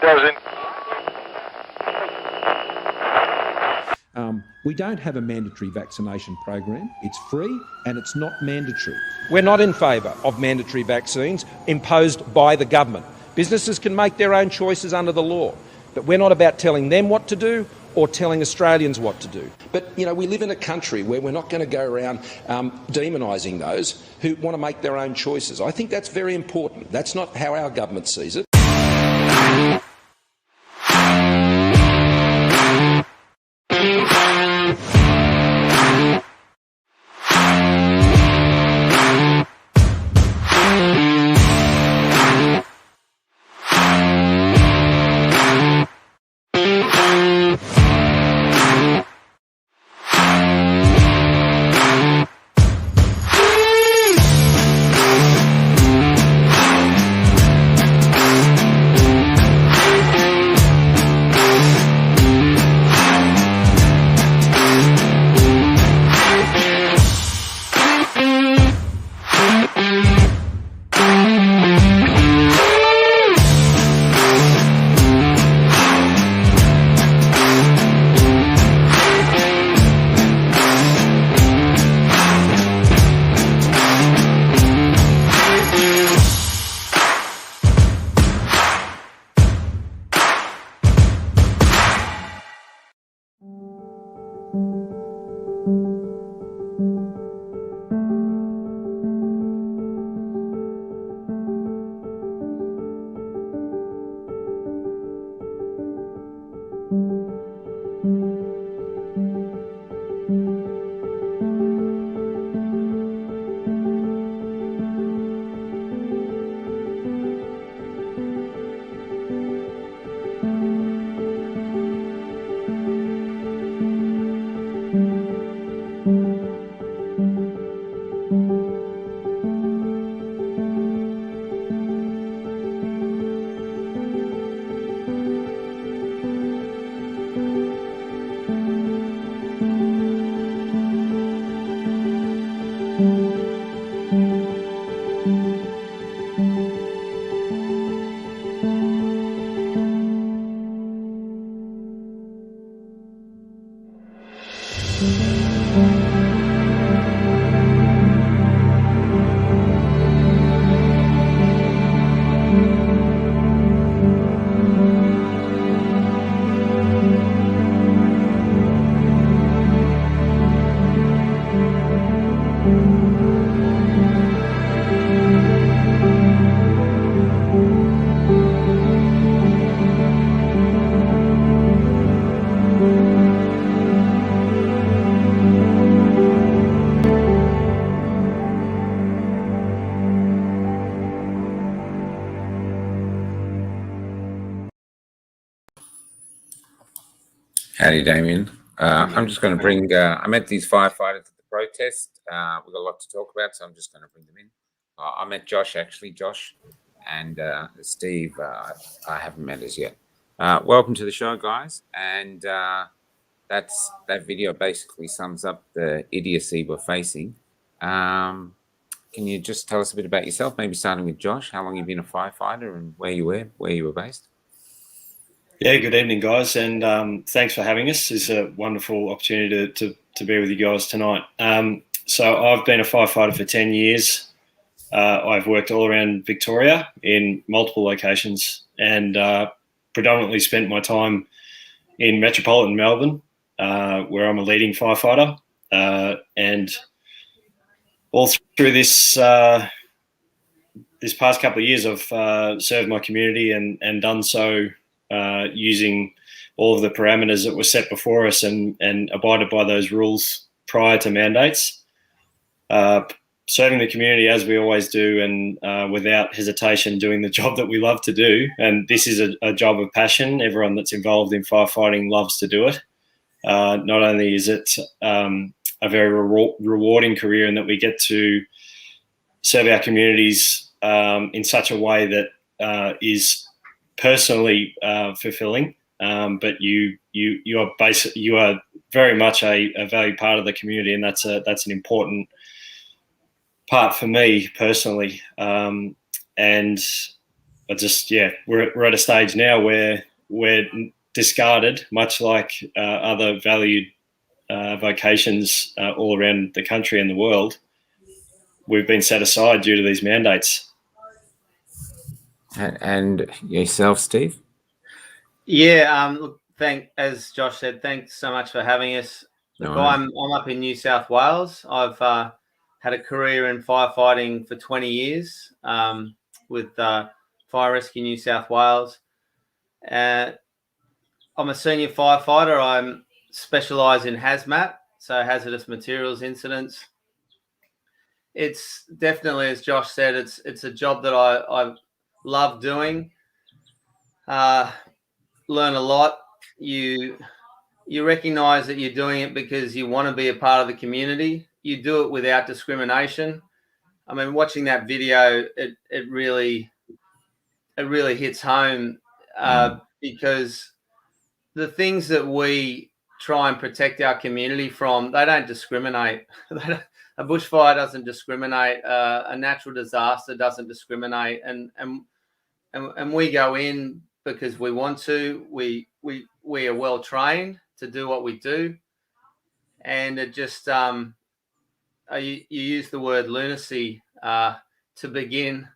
doesn't. We don't have a mandatory vaccination program. It's free and it's not mandatory. We're not in favour of mandatory vaccines imposed by the government. Businesses can make their own choices under the law, but we're not about telling them what to do or telling Australians what to do. But, you know, we live in a country where we're not going to go around demonising those who want to make their own choices. I think that's very important. That's not how our government sees it. Howdy, Damien. I'm just going to bring, I met these firefighters at the protest. We've got a lot to talk about, so I'm just going to bring them in. I met Josh, actually, Josh, and Steve, I haven't met us yet. Welcome to the show, guys. And that video basically sums up the idiocy we're facing. Can you just tell us a bit about yourself, maybe starting with Josh, how long you've been a firefighter and where you were based? Yeah, good evening, guys, and thanks for having us. It's a wonderful opportunity to be with you guys tonight. So I've been a firefighter for 10 years. I've worked all around Victoria in multiple locations and predominantly spent my time in metropolitan Melbourne, where I'm a leading firefighter. And all through this past couple of years, I've served my community and done so using all of the parameters that were set before us and abided by those rules prior to mandates. Serving the community as we always do and without hesitation doing the job that we love to do. And this is a job of passion. Everyone that's involved in firefighting loves to do it. Not only is it a very rewarding career in that we get to serve our communities in such a way that is personally fulfilling, but you are very much a valued part of the community, and that's an important part for me personally. And we're at a stage now where we're discarded, much like other valued vocations all around the country and the world. We've been set aside due to these mandates. And yourself, Steve? Yeah, look, as Josh said, thanks so much for having us. Look, I'm up in New South Wales. I've had a career in firefighting for 20 years with Fire Rescue New South Wales. I'm a senior firefighter. I'm specialised in hazmat, so hazardous materials incidents. It's definitely, as Josh said, it's a job that I love doing. Learn a lot. You recognise that you're doing it because you want to be a part of the community. You do it without discrimination. I mean, watching that video, it really hits home because the things that we try and protect our community from, they don't discriminate. A bushfire doesn't discriminate. A natural disaster doesn't discriminate. And we go in because we want to. We are well trained to do what we do, and it just you use the word lunacy to begin,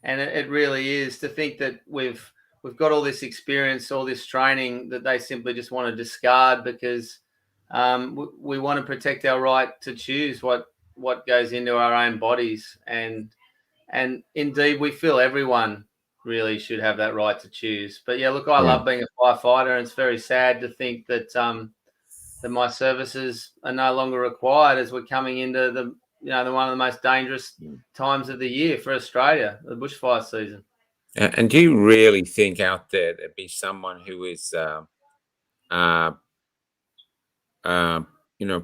and it really is to think that we've got all this experience, all this training that they simply just want to discard because we want to protect our right to choose what goes into our own bodies, and indeed we feel everyone really should have that right to choose. But yeah, look, I love being a firefighter, and it's very sad to think that that my services are no longer required as we're coming into the one of the most dangerous times of the year for Australia, the bushfire season. And do you really think out there there'd be someone who is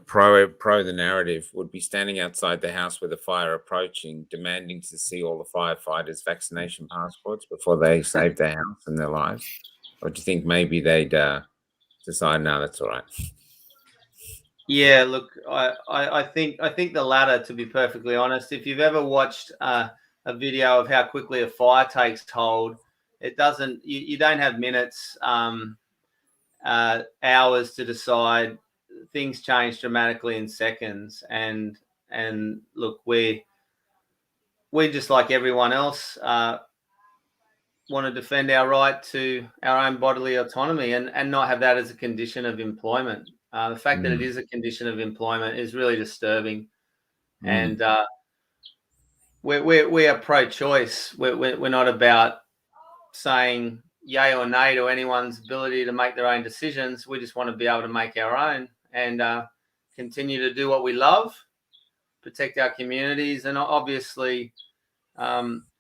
pro the narrative, would be standing outside the house with a fire approaching, demanding to see all the firefighters' vaccination passports before they save their house and their lives? Or do you think maybe they'd decide, no, that's all right? Yeah, look, I think the latter, to be perfectly honest. If you've ever watched a video of how quickly a fire takes hold, it doesn't. You don't have minutes, hours to decide. Things change dramatically in seconds, and look, we just like everyone else want to defend our right to our own bodily autonomy and not have that as a condition of employment. The fact that it is a condition of employment is really disturbing, and we are pro-choice. We're not about saying yay or nay to anyone's ability to make their own decisions. We just want to be able to make our own and continue to do what we love, protect our communities, and obviously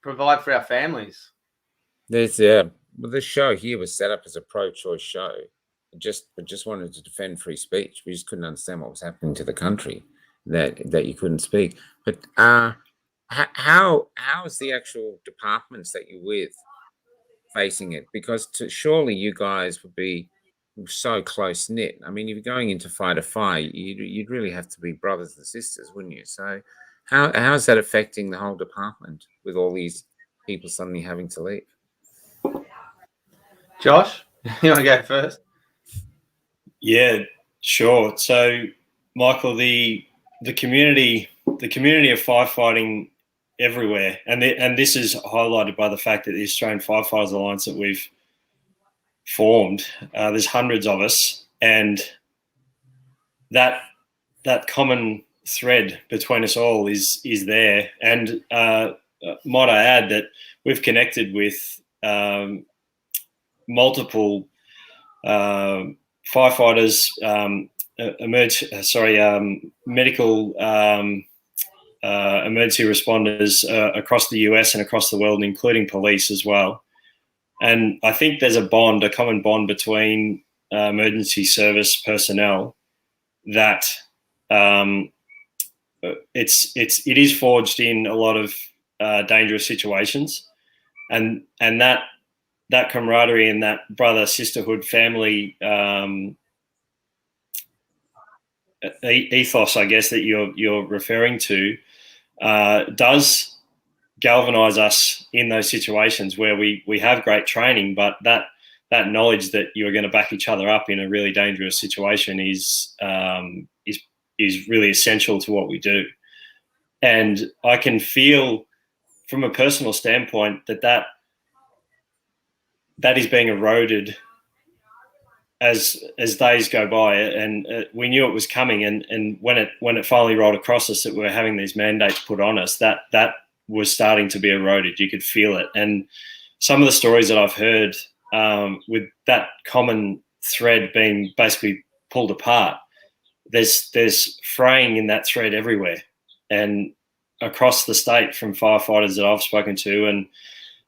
provide for our families. There's this show here was set up as a pro-choice show. We just wanted to defend free speech. We just couldn't understand what was happening to the country that you couldn't speak. But how is the actual departments that you're with facing it? Because surely you guys would be so close knit. I mean, if you're going into fight a fire, you'd really have to be brothers and sisters, wouldn't you? So how is that affecting the whole department with all these people suddenly having to leave? Josh, you want to go first? Yeah, sure. So, Michael, the community of firefighting everywhere, and this is highlighted by the fact that the Australian Firefighters Alliance that we've formed, there's hundreds of us, and that common thread between us all is there. And might I add that we've connected with multiple firefighters, medical emergency responders across the US and across the world, including police as well. And I think there's a common bond between emergency service personnel that it is forged in a lot of dangerous situations, and that camaraderie and that brother sisterhood family ethos, I guess, that you're referring to, does galvanise us in those situations where we have great training, but that knowledge that you're going to back each other up in a really dangerous situation is really essential to what we do. And I can feel from a personal standpoint that is being eroded as days go by, and we knew it was coming. And when it finally rolled across us that we were having these mandates put on us, that was starting to be eroded. You could feel it. And some of the stories that I've heard with that common thread being basically pulled apart, there's fraying in that thread everywhere and across the state from firefighters that I've spoken to. And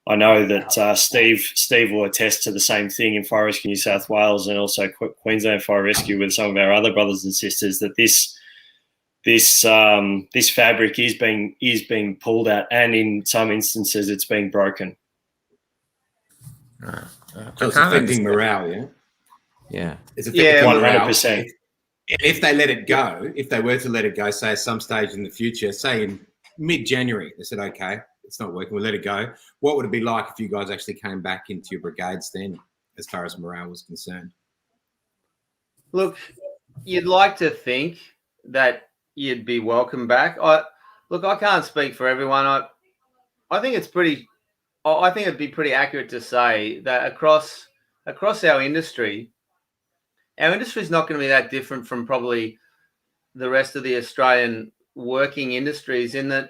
I know that Steve will attest to the same thing in Fire Rescue New South Wales and also Queensland Fire Rescue with some of our other brothers and sisters, that this fabric is being pulled at, and in some instances it's being broken. So it's affecting morale, yeah? Yeah. It's affecting morale. 100%. If they let it go, if they were to let it go, say at some stage in the future, say in mid-January, they said, okay, it's not working, we'll let it go. What would it be like if you guys actually came back into your brigades then, as far as morale was concerned? Look, you'd like to think that you'd be welcome back. I can't speak for everyone. I think it'd be pretty accurate to say that across our industry is not going to be that different from probably the rest of the Australian working industries, in that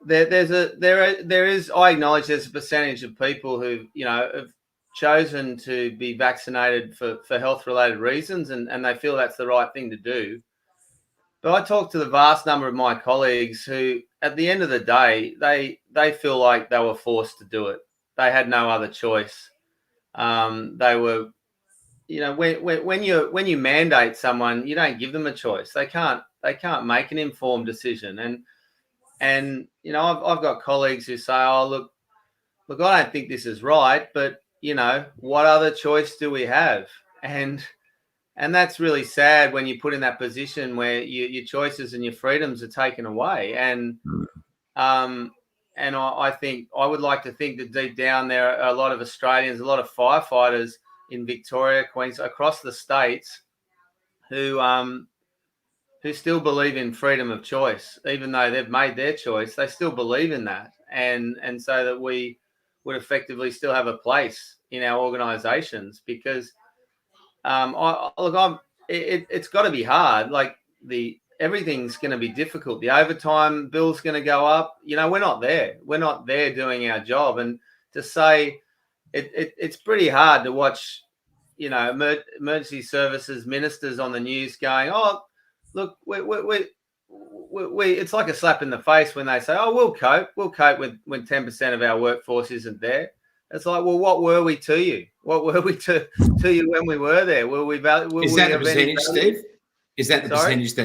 there is, I acknowledge there's a percentage of people who, have chosen to be vaccinated for health related reasons, and they feel that's the right thing to do. But I talk to the vast number of my colleagues who, at the end of the day, they feel like they were forced to do it. They had no other choice. They were, when you mandate someone, you don't give them a choice. They can't make an informed decision. And I've got colleagues who say, "Oh, look, I don't think this is right, but what other choice do we have?" And that's really sad when you put in that position where your choices and your freedoms are taken away. And I think, I would like to think that deep down there are a lot of Australians, a lot of firefighters in Victoria, Queensland, across the states, who still believe in freedom of choice, even though they've made their choice. They still believe in that, and so that we would effectively still have a place in our organisations, because it's got to be hard. Like everything's going to be difficult. The overtime bill's going to go up. We're not there. We're not there doing our job. And to say it's pretty hard to watch, emergency services ministers on the news going, "Oh, look, we it's like a slap in the face when they say, oh, we'll cope with when 10% of our workforce isn't there." It's like, well, what were we to you? What were we to you when we were there? Is that the percentage, Steve? Is that the percentage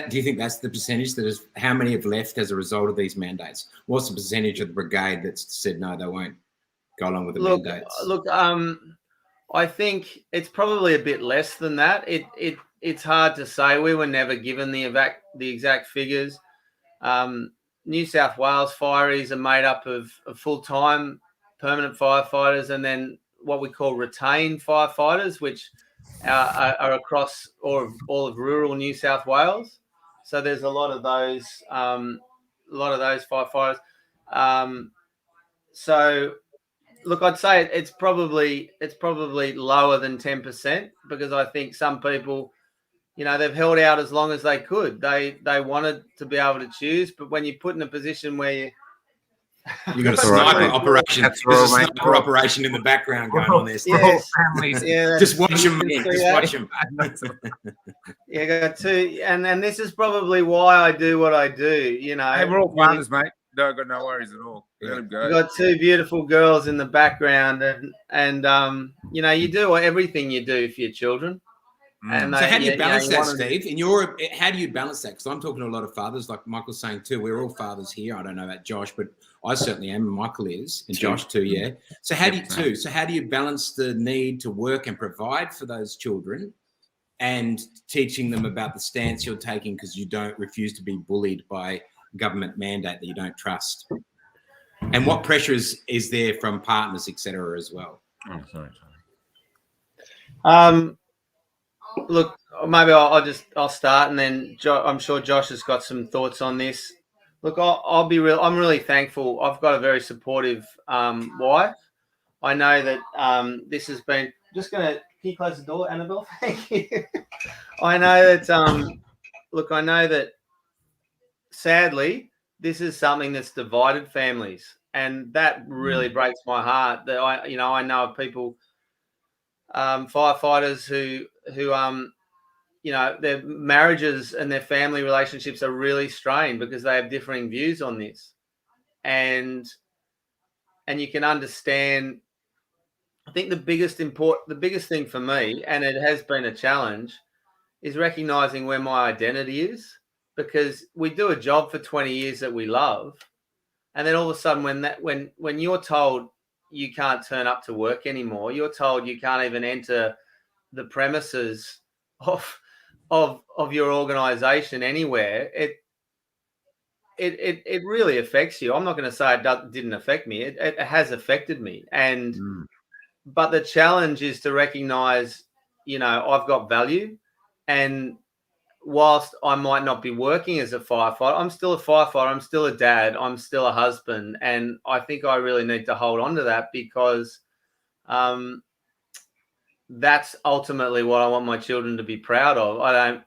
do you think that's the percentage that is, how many have left as a result of these mandates? What's the percentage of the brigade that's said, no, they won't go along with the mandates? Look, I think it's probably a bit less than that. It's hard to say. We were never given the exact figures. New South Wales fireys are made up of full-time permanent firefighters, and then what we call retained firefighters, which are across all of rural New South Wales. So there's a lot of those firefighters. So look, I'd say it's probably lower than 10%, because I think some people, they've held out as long as they could. They wanted to be able to choose, but when you're put in a position where you've got a sniper operation. There's a sniper operation in the background going on there. Yes. Just watch them, mate. Just watch them. Yeah, got two, and this is probably why I do what I do. Hey, we're all partners, mate. No, got no worries at all. Let them go. You've got two beautiful girls in the background, and you do everything you do for your children. And so how do you balance that, Steve? How do you balance that? Because I'm talking to a lot of fathers, like Michael's saying too. We're all fathers here. I don't know about Josh, but I certainly am, and Michael is, and Josh too, yeah. So how do you balance the need to work and provide for those children, and teaching them about the stance you're taking because you don't refuse to be bullied by government mandate that you don't trust? And what pressure is there from partners, etc., as well? Oh, sorry. Look, maybe I'll start, and then I'm sure Josh has got some thoughts on this. Look, I'll be real. I'm really thankful. I've got a very supportive wife. I know that this has been. Just gonna. Can you close the door, Annabelle? Thank you. I know that. Look, I know that. Sadly, this is something that's divided families, and that really breaks my heart. That I know of people, firefighters who their marriages and their family relationships are really strained because they have differing views on this, and you can understand. I think the biggest thing for me, and it has been a challenge, is recognizing where my identity is, because we do a job for 20 years that we love, and then all of a sudden when you're told you can't turn up to work anymore, you're told you can't even enter the premises of your organization anywhere, it really affects you. I'm not going to say it didn't affect me. It has affected me, and but the challenge is to recognize, I've got value, and whilst I might not be working as a firefighter, I'm still a firefighter. I'm still a dad. I'm still a husband, and I think I really need to hold on to that, because that's ultimately what I want my children to be proud of.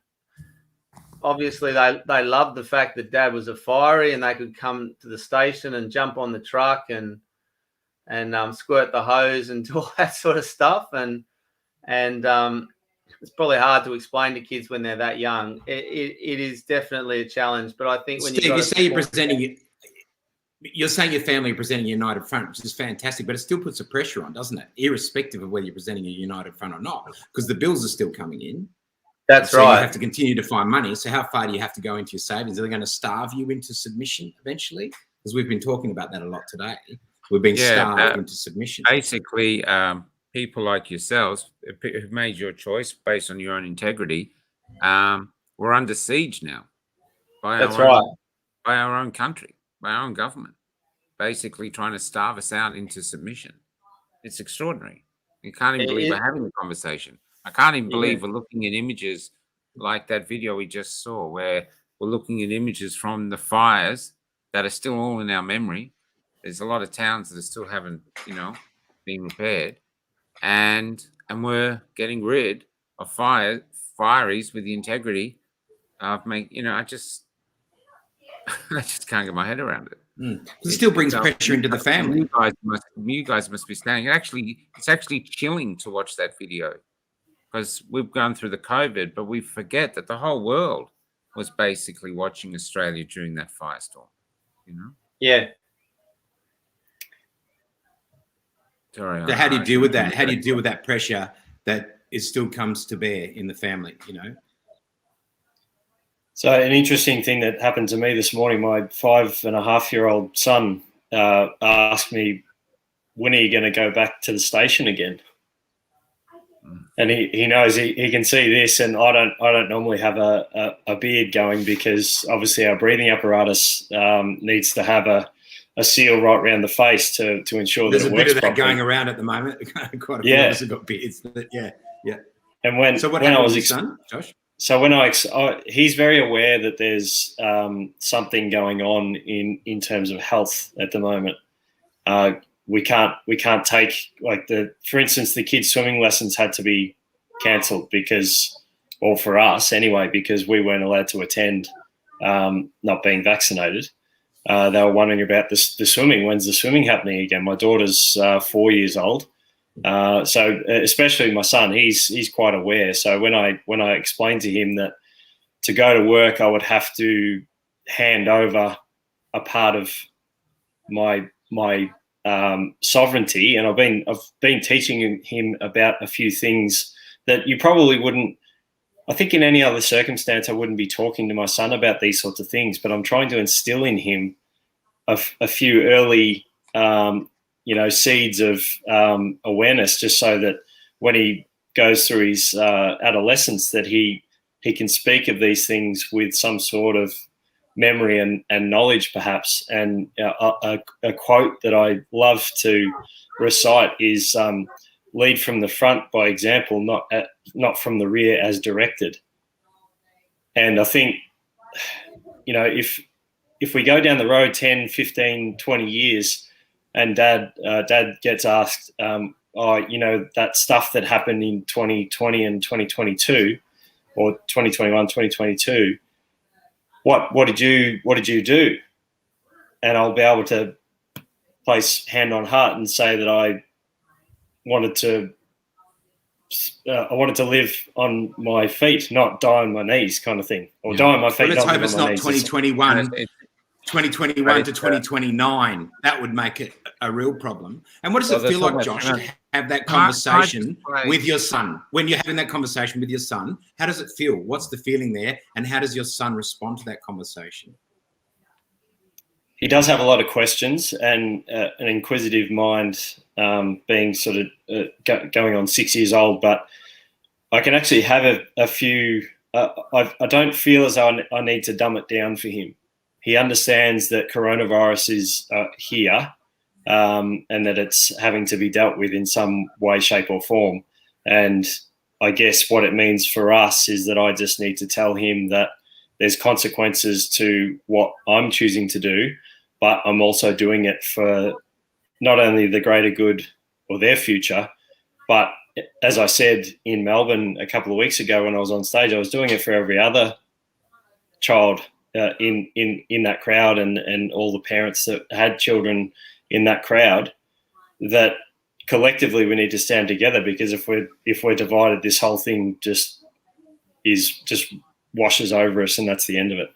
Obviously, they love the fact that Dad was a fiery and they could come to the station and jump on the truck and squirt the hose and do all that sort of stuff. And it's probably hard to explain to kids when they're that young. It is definitely a challenge. But I think when Steve, you're saying your family are presenting a united front, which is fantastic, but it still puts a pressure on, doesn't it? Irrespective of whether you're presenting a united front or not, because the bills are still coming in. That's so right. You have to continue to find money. So how far do you have to go into your savings? Are they going to starve you into submission eventually? Because we've been talking about that a lot today. We've been starved into submission. Basically, people like yourselves who've made your choice based on your own integrity, we're under siege now by our own country, by our own government, basically trying to starve us out into submission. It's extraordinary. You can't even believe we're having a conversation. I can't even believe we're looking at images like that video we just saw, where we're looking at images from the fires that are still all in our memory. There's a lot of towns that still haven't, been repaired, and we're getting rid of fireys with the integrity of I just can't get my head around it. It still brings pressure into the family. You guys must be standing. It's actually chilling to watch that video, because we've gone through the COVID, but we forget that the whole world was basically watching Australia during that firestorm. Yeah. Sorry. So how do you deal with that? How do you deal with that pressure that it still comes to bear in the family? So an interesting thing that happened to me this morning, my 5.5-year-old son asked me, when are you going to go back to the station again? And he knows he can see this, and I don't normally have a beard going, because obviously our breathing apparatus needs to have a seal right around the face to ensure that it works properly. There's a bit of that properly going around at the moment. Quite a few of us have got beards. Yeah. And when what when happened I was with your son, Josh? So when he's very aware that there's something going on in terms of health at the moment. We can't take, for instance, the kids' swimming lessons had to be cancelled for us anyway, because we weren't allowed to attend, not being vaccinated. They were wondering about the swimming. When's the swimming happening again? My daughter's 4 years old. So especially my son, he's quite aware. So when I explained to him that to go to work, I would have to hand over a part of my sovereignty, and I've been teaching him about a few things that you probably wouldn't. I think in any other circumstance, I wouldn't be talking to my son about these sorts of things, but I'm trying to instill in him a few early, seeds of awareness, just so that when he goes through his adolescence, that he can speak of these things with some sort of memory and knowledge, perhaps. And a quote that I love to recite is lead from the front by example, not from the rear as directed. And I think, if we go down the road 10, 15, 20 years and dad gets asked, that stuff that happened in 2020 and 2022 or 2021, 2022, what did you do? And I'll be able to place hand on heart and say that I wanted to live on my feet, not die on my knees, kind of thing, or die on my feet. Well, let's not hope it's not 2021 to 2029. That would make it a real problem. And what does it feel like, Josh, to have that conversation with your son? When you're having that conversation with your son, how does it feel? What's the feeling there? And how does your son respond to that conversation? He does have a lot of questions and an inquisitive mind, being sort of going on 6 years old. But I can actually have a few. I don't feel as though I need to dumb it down for him. He understands that coronavirus is here, and that it's having to be dealt with in some way, shape, or form. And I guess what it means for us is that I just need to tell him that there's consequences to what I'm choosing to do, but I'm also doing it for not only the greater good or their future, but as I said in Melbourne a couple of weeks ago when I was on stage, I was doing it for every other child in that crowd and all the parents that had children in that crowd, that collectively we need to stand together, because if we're divided, this whole thing just washes over us, and that's the end of it.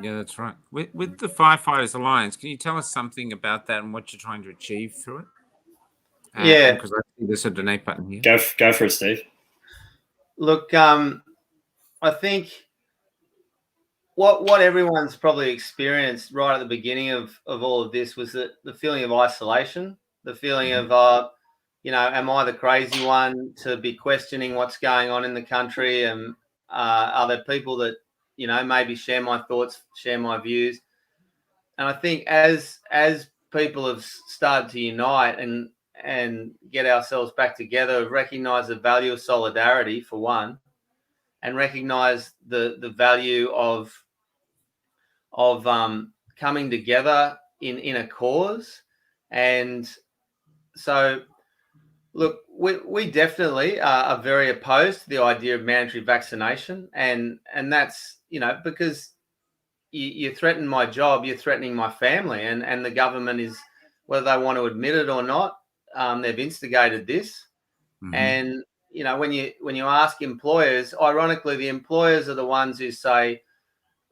Yeah, that's right. With the Firefighters Alliance, can you tell us something about that and what you're trying to achieve through it? Yeah, because I see there's a donate button here. Go for it, Steve. Look, I think what everyone's probably experienced right at the beginning of all of this was the feeling of isolation, the feeling of, am I the crazy one to be questioning what's going on in the country? And are there people that, maybe share my thoughts, share my views? And I think as people have started to unite and get ourselves back together, recognize the value of solidarity for one, and recognize the value of coming together in a cause. And so, look, we definitely are very opposed to the idea of mandatory vaccination, and that's because you threaten my job, you're threatening my family, and the government is, whether they want to admit it or not, they've instigated this. Mm-hmm. And when you ask employers, ironically, the employers are the ones who say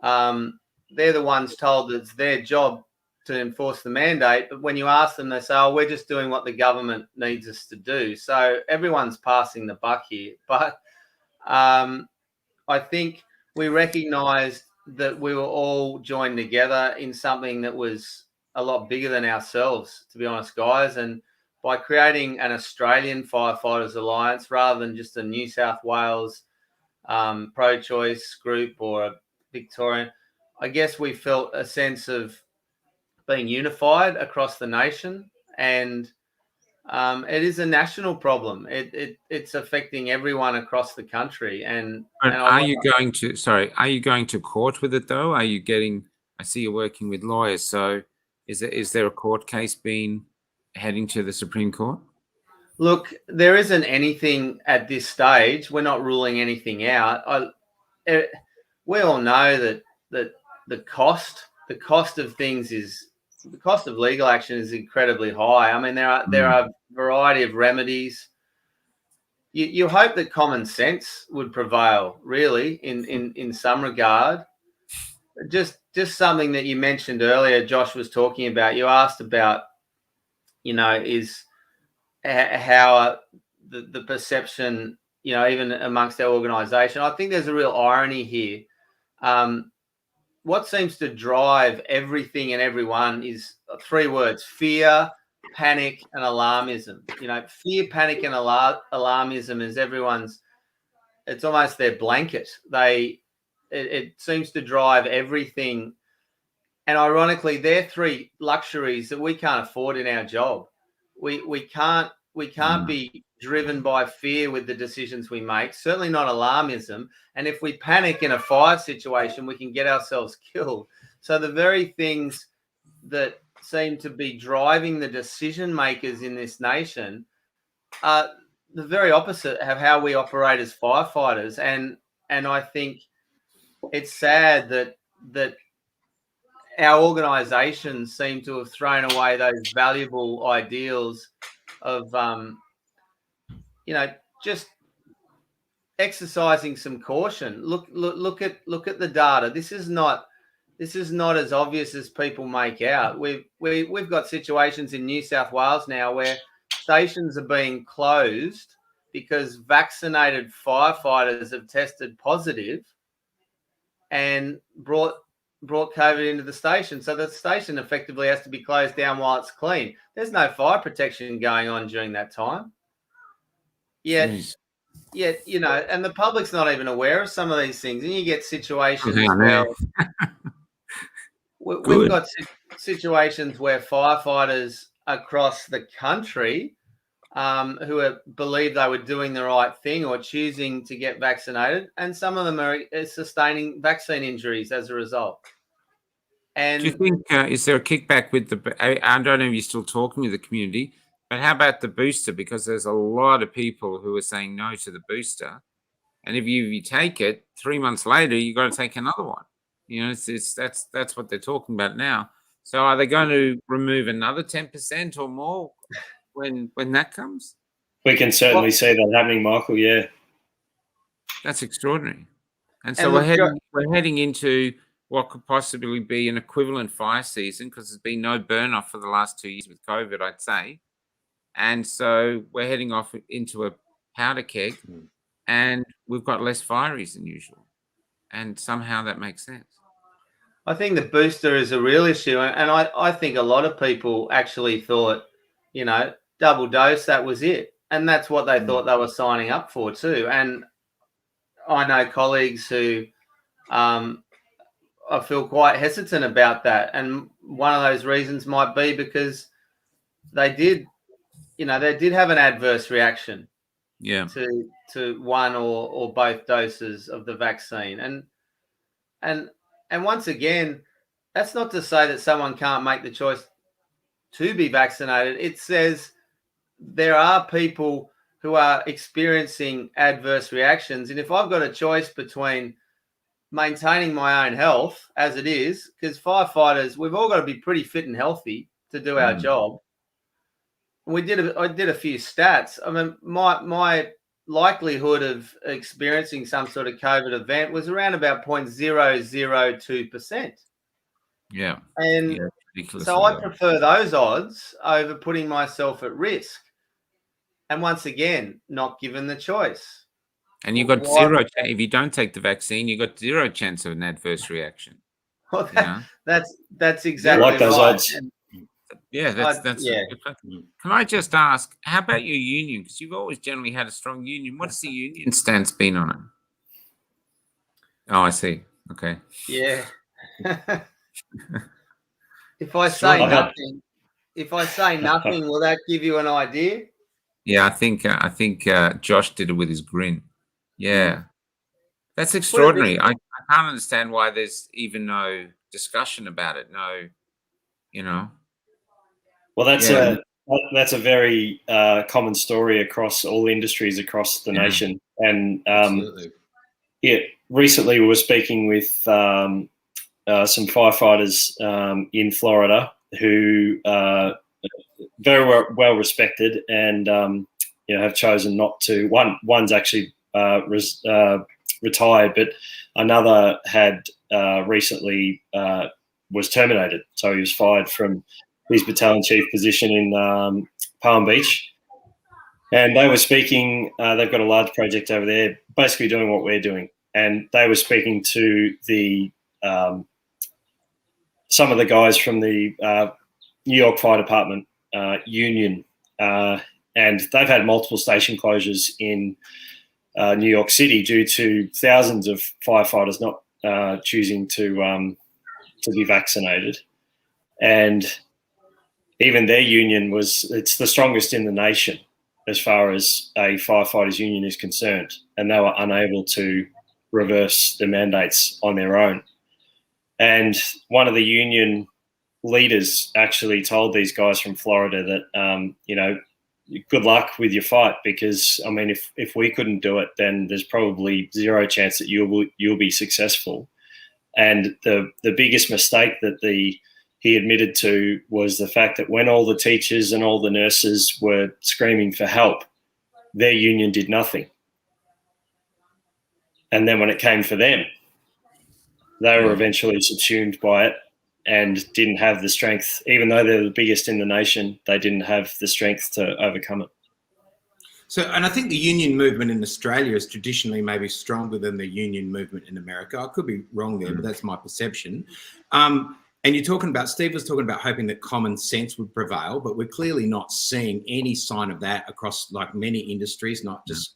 they're the ones told that it's their job to enforce the mandate. But when you ask them, they say, "Oh, we're just doing what the government needs us to do." So everyone's passing the buck here. But I think we recognised that we were all joined together in something that was a lot bigger than ourselves, to be honest, guys. And by creating an Australian Firefighters Alliance rather than just a New South Wales pro-choice group or a Victorian, I guess we felt a sense of being unified across the nation. And it is a national problem. It's affecting everyone across the country. And are you going to court with it though? I see you're working with lawyers. So is there a court case heading to the Supreme Court? Look, there isn't anything at this stage. We're not ruling anything out. We all know that the cost of things the cost of legal action is incredibly high. I mean, there are a variety of remedies. You hope that common sense would prevail, really, in some regard. Just something that you mentioned earlier, Josh was talking about. You asked about, is how the perception, even amongst our organisation. I think there's a real irony here. What seems to drive everything and everyone is 3 words: fear, panic, and alarmism. Fear, panic, and alarmism is it's almost their blanket. It seems to drive everything And ironically, they're three luxuries that we can't afford in our job. We can't be driven by fear with the decisions we make, certainly not alarmism. And if we panic in a fire situation, we can get ourselves killed. So the very things that seem to be driving the decision makers in this nation are the very opposite of how we operate as firefighters. And I think it's sad that our organisations seem to have thrown away those valuable ideals of just exercising some caution. Look at the data. This is not as obvious as people make out. We've got situations in New South Wales now where stations are being closed because vaccinated firefighters have tested positive and brought COVID into the station. So the station effectively has to be closed down while it's clean. There's no fire protection going on during that time. Yet, and the public's not even aware of some of these things. And you get situations where we've got situations where firefighters across the country who believe they were doing the right thing or choosing to get vaccinated, and some of them are sustaining vaccine injuries as a result. And do you think is there a kickback with the? I don't know if you're still talking with the community, but how about the booster? Because there's a lot of people who are saying no to the booster, and if you take it 3 months later, you got to take another one. That's what they're talking about now. So are they going to remove another 10% or more when that comes? We can certainly see that happening, Michael. Yeah, that's extraordinary. And so we're heading into what could possibly be an equivalent fire season, because there's been no burn off for the last 2 years with COVID, I'd say. And so we're heading off into a powder keg, and we've got less fireys than usual. And somehow that makes sense. I think the booster is a real issue. And I think a lot of people actually thought, double dose, that was it. And that's what they thought they were signing up for too. And I know colleagues who I feel quite hesitant about that. And one of those reasons might be because they did have an adverse reaction to one or both doses of the vaccine. And once again, that's not to say that someone can't make the choice to be vaccinated. It says there are people who are experiencing adverse reactions. And if I've got a choice between maintaining my own health as it is, because firefighters, we've all got to be pretty fit and healthy to do our job. I did a few stats. I mean, my likelihood of experiencing some sort of COVID event was around about 0.002%. Yeah. And so I prefer those odds over putting myself at risk. And once again, not given the choice. And you got zero. If you don't take the vaccine, you got zero chance of an adverse reaction. Well, that's exactly like those right. odds. That's yeah. Can I just ask, how about your union? Because you've always generally had a strong union. What's the union stance been on it? Oh, I see. Okay. Yeah. If I say nothing, will that give you an idea? Yeah, I think Josh did it with his grin. Yeah, that's extraordinary. I can't understand why there's even no discussion about it. No, Well, that's a very common story across all industries across the nation. And recently we were speaking with some firefighters in Florida who are very well respected and have chosen not to. One's actually retired, but another had recently was terminated, so he was fired from his battalion chief position in Palm Beach. And they were speaking. They've got a large project over there, basically doing what we're doing, and they were speaking to the some of the guys from the New York Fire Department union, and they've had multiple station closures in New York City due to thousands of firefighters not choosing to to be vaccinated, and even their union it's the strongest in the nation as far as a firefighters union is concerned, and they were unable to reverse the mandates on their own. And one of the union leaders actually told these guys from Florida that, good luck with your fight, because, I mean, if we couldn't do it, then there's probably zero chance that you'll be successful. And the biggest mistake that he admitted to was the fact that when all the teachers and all the nurses were screaming for help, their union did nothing. And then when it came for them, they were eventually subsumed by it and didn't have the strength. Even though they're the biggest in the nation, they didn't have the strength to overcome it. So, and I think the union movement in Australia is traditionally maybe stronger than the union movement in America. I could be wrong there, but that's my perception. And you're talking about, Steve was talking about hoping that common sense would prevail, but we're clearly not seeing any sign of that across like many industries, not just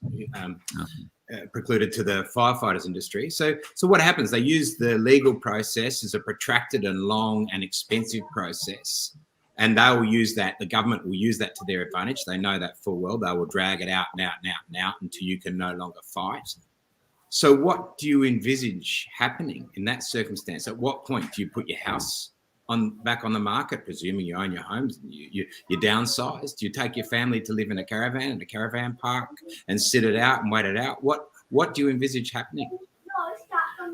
precluded to the firefighters industry. So what happens? They use the legal process as a protracted and long and expensive process, and they will use that. The government will use that to their advantage. They know that full well. They will drag it out and out and out and out until you can no longer fight. So what do you envisage happening in that circumstance? At what point do you put your house back on the market, presuming you own your homes, you downsize? Do you take your family to live in a caravan park and sit it out and wait it out? What do you envisage happening?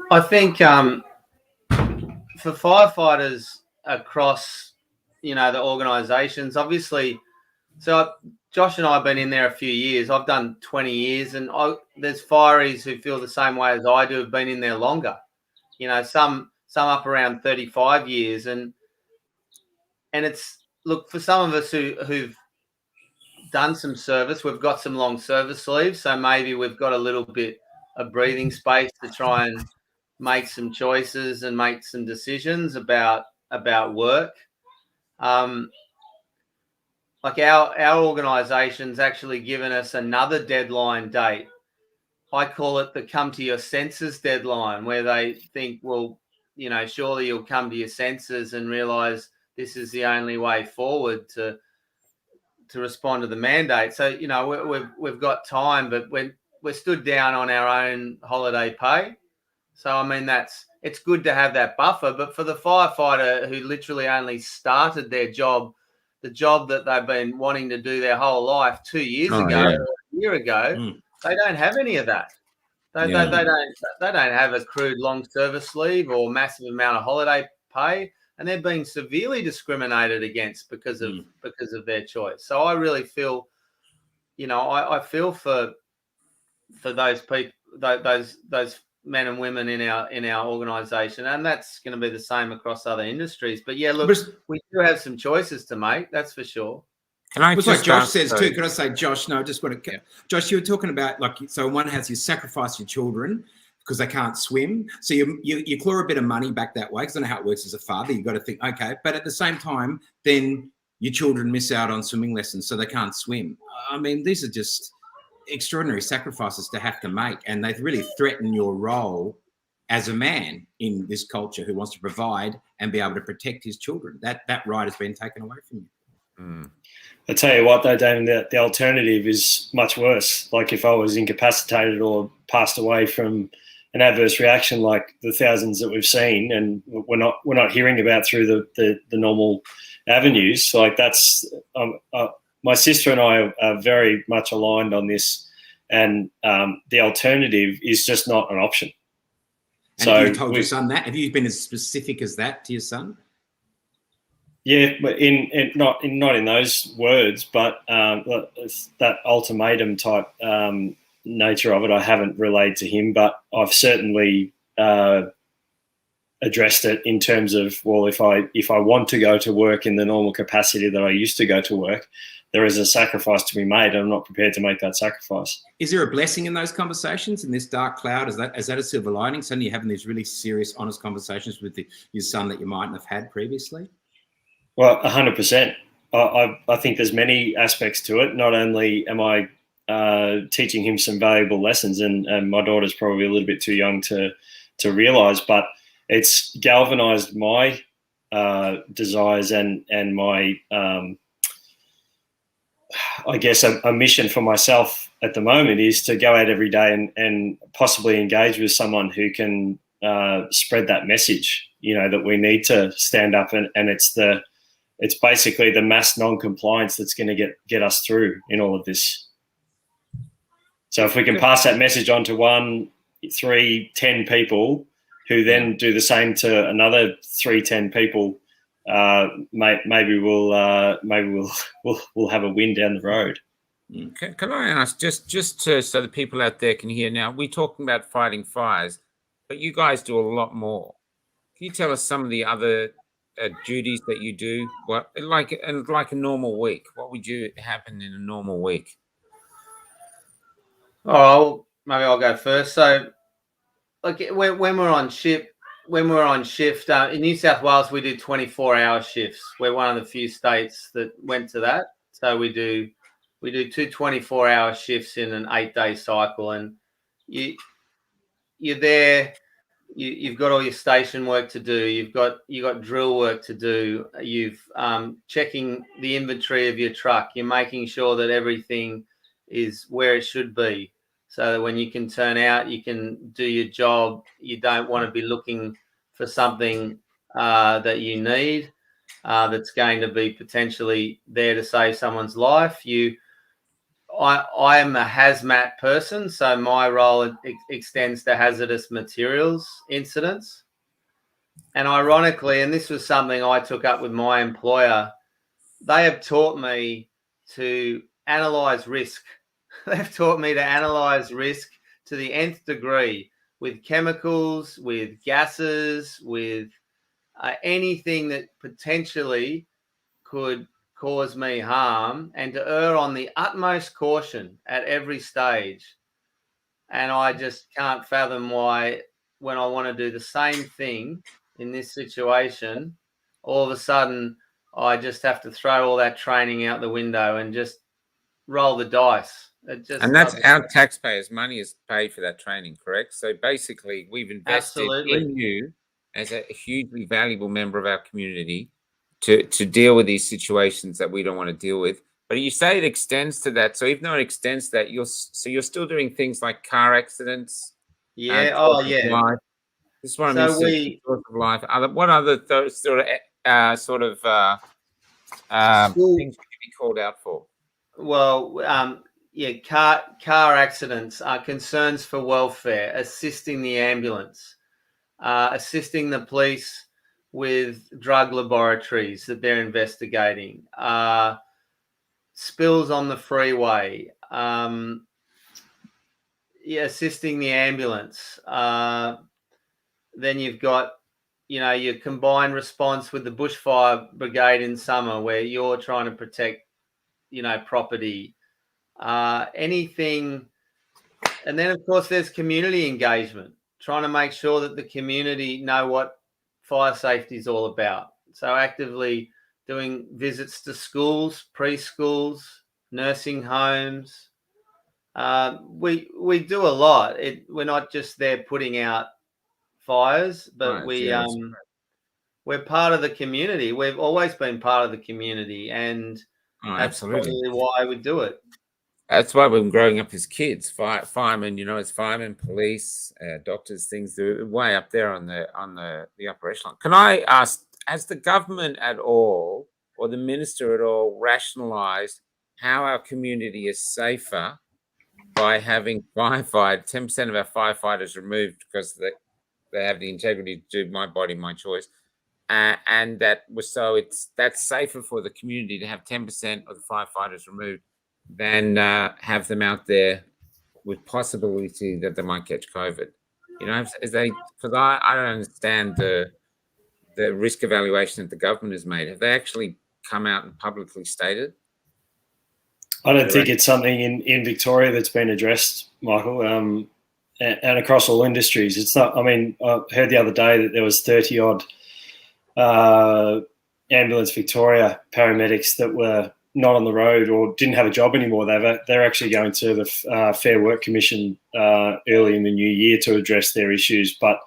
I think for firefighters across, the organisations, obviously, so Josh and I have been in there a few years. I've done 20 years, and there's fireys who feel the same way as I do, have been in there longer. Some up around 35 years, and it's, look, for some of us who've done some service, we've got some long service leave, so maybe we've got a little bit of breathing space to try and make some choices and make some decisions about work. Like our organisation's actually given us another deadline date. I call it the come to your senses deadline, where they think, well, surely you'll come to your senses and realise this is the only way forward to respond to the mandate. So, we've got time, but we're stood down on our own holiday pay. So, I mean, it's good to have that buffer. But for the firefighter who literally only started their job, the job that they've been wanting to do their whole life 2 years ago, or a year ago, they don't have any of that. They don't have accrued long service leave or massive amount of holiday pay, and they're being severely discriminated against because of their choice. So I really feel, I feel for those people, those men and women in our organisation, and that's going to be the same across other industries. But yeah, look, we do have some choices to make. That's for sure. Can I just like Josh says too? Could I say, Josh? No, just want to. Josh, you were talking about so on one hand, you sacrifice your children because they can't swim, so you claw a bit of money back that way. Because I know how it works as a father. You've got to think, okay, but at the same time, then your children miss out on swimming lessons, so they can't swim. I mean, these are just extraordinary sacrifices to have to make, and they really threaten your role as a man in this culture who wants to provide and be able to protect his children. That right has been taken away from you. I tell you what, though, Damon, the alternative is much worse. Like if I was incapacitated or passed away from an adverse reaction, like the thousands that we've seen, and we're not hearing about through the normal avenues. Like that's my sister and I are very much aligned on this, and the alternative is just not an option. And so have you told your son that? Have you been as specific as that to your son? Yeah, but not in those words, but that ultimatum type nature of it, I haven't relayed to him, but I've certainly addressed it in terms of, well, if I want to go to work in the normal capacity that I used to go to work, there is a sacrifice to be made, and I'm not prepared to make that sacrifice. Is there a blessing in those conversations, in this dark cloud? Is that a silver lining? Suddenly you're having these really serious, honest conversations with your son that you mightn't have had previously? Well, 100%. I think there's many aspects to it. Not only am I teaching him some valuable lessons, and my daughter's probably a little bit too young to realise, but it's galvanized my desires and my I guess a mission for myself at the moment is to go out every day and possibly engage with someone who can spread that message, that we need to stand up, and it's basically the mass non-compliance that's going to get us through in all of this. So if we can pass that message on to 1, 3, 10 people who then do the same to another 3, 10 people, maybe we'll have a win down the road. Can I ask, just so the people out there can hear now, we're talking about fighting fires, but you guys do a lot more. Can you tell us some of the other duties that you do? What like a normal week? What would you happen in a normal week? Oh, maybe I'll go first. So, like when we're on shift, in New South Wales, we do 24-hour shifts. We're one of the few states that went to that. So we do 2 24-hour shifts in an 8-day cycle, and you're there. You've got all your station work to do. You've got drill work to do. You've checking the inventory of your truck. You're making sure that everything is where it should be, so that when you can turn out, you can do your job. You don't want to be looking for something that you need that's going to be potentially there to save someone's life. I am a hazmat person, so my role extends to hazardous materials incidents. And ironically, and this was something I took up with my employer, they have taught me to analyze risk. They've taught me to analyze risk to the nth degree, with chemicals, with gases, with anything that potentially could cause me harm, and to err on the utmost caution at every stage. And I just can't fathom why, when I want to do the same thing in this situation, all of a sudden I just have to throw all that training out the window and just roll the dice. And that's our taxpayers' money is paid for that training, correct? So basically, we've invested in you as a hugely valuable member of our community to deal with these situations that we don't want to deal with. But you say it extends to that. So even though it extends to that, you're still doing things like car accidents. Yeah. Life. This is what I mean. Source of life. What other sort of things would you be called out for? Well, car accidents are concerns for welfare, assisting the ambulance, assisting the police with drug laboratories that they're investigating, spills on the freeway, assisting the ambulance. Then you've got, your combined response with the bushfire brigade in summer, where you're trying to protect, property, anything. And then, of course, there's community engagement, trying to make sure that the community know what fire safety is all about. So actively doing visits to schools, preschools, nursing homes. We do a lot. We're not just there putting out fires, but we're part of the community. We've always been part of the community, and that's probably why we do it. That's why we're growing up as kids, firemen. It's firemen, police, doctors. Things they're way up there on the upper echelon. Can I ask, has the government at all, or the minister at all, rationalised how our community is safer by having 10% of our firefighters removed because they have the integrity to do my body, my choice, and that's safer for the community to have 10% of the firefighters removed than have them out there with possibility that they might catch COVID. Because I don't understand the risk evaluation that the government has made. Have they actually come out and publicly stated? I don't think it's something in Victoria that's been addressed, Michael, and across all industries. It's not. I mean, I heard the other day that there was 30 odd Ambulance Victoria paramedics that were not on the road or didn't have a job anymore. They're actually going to the Fair Work Commission early in the new year to address their issues. But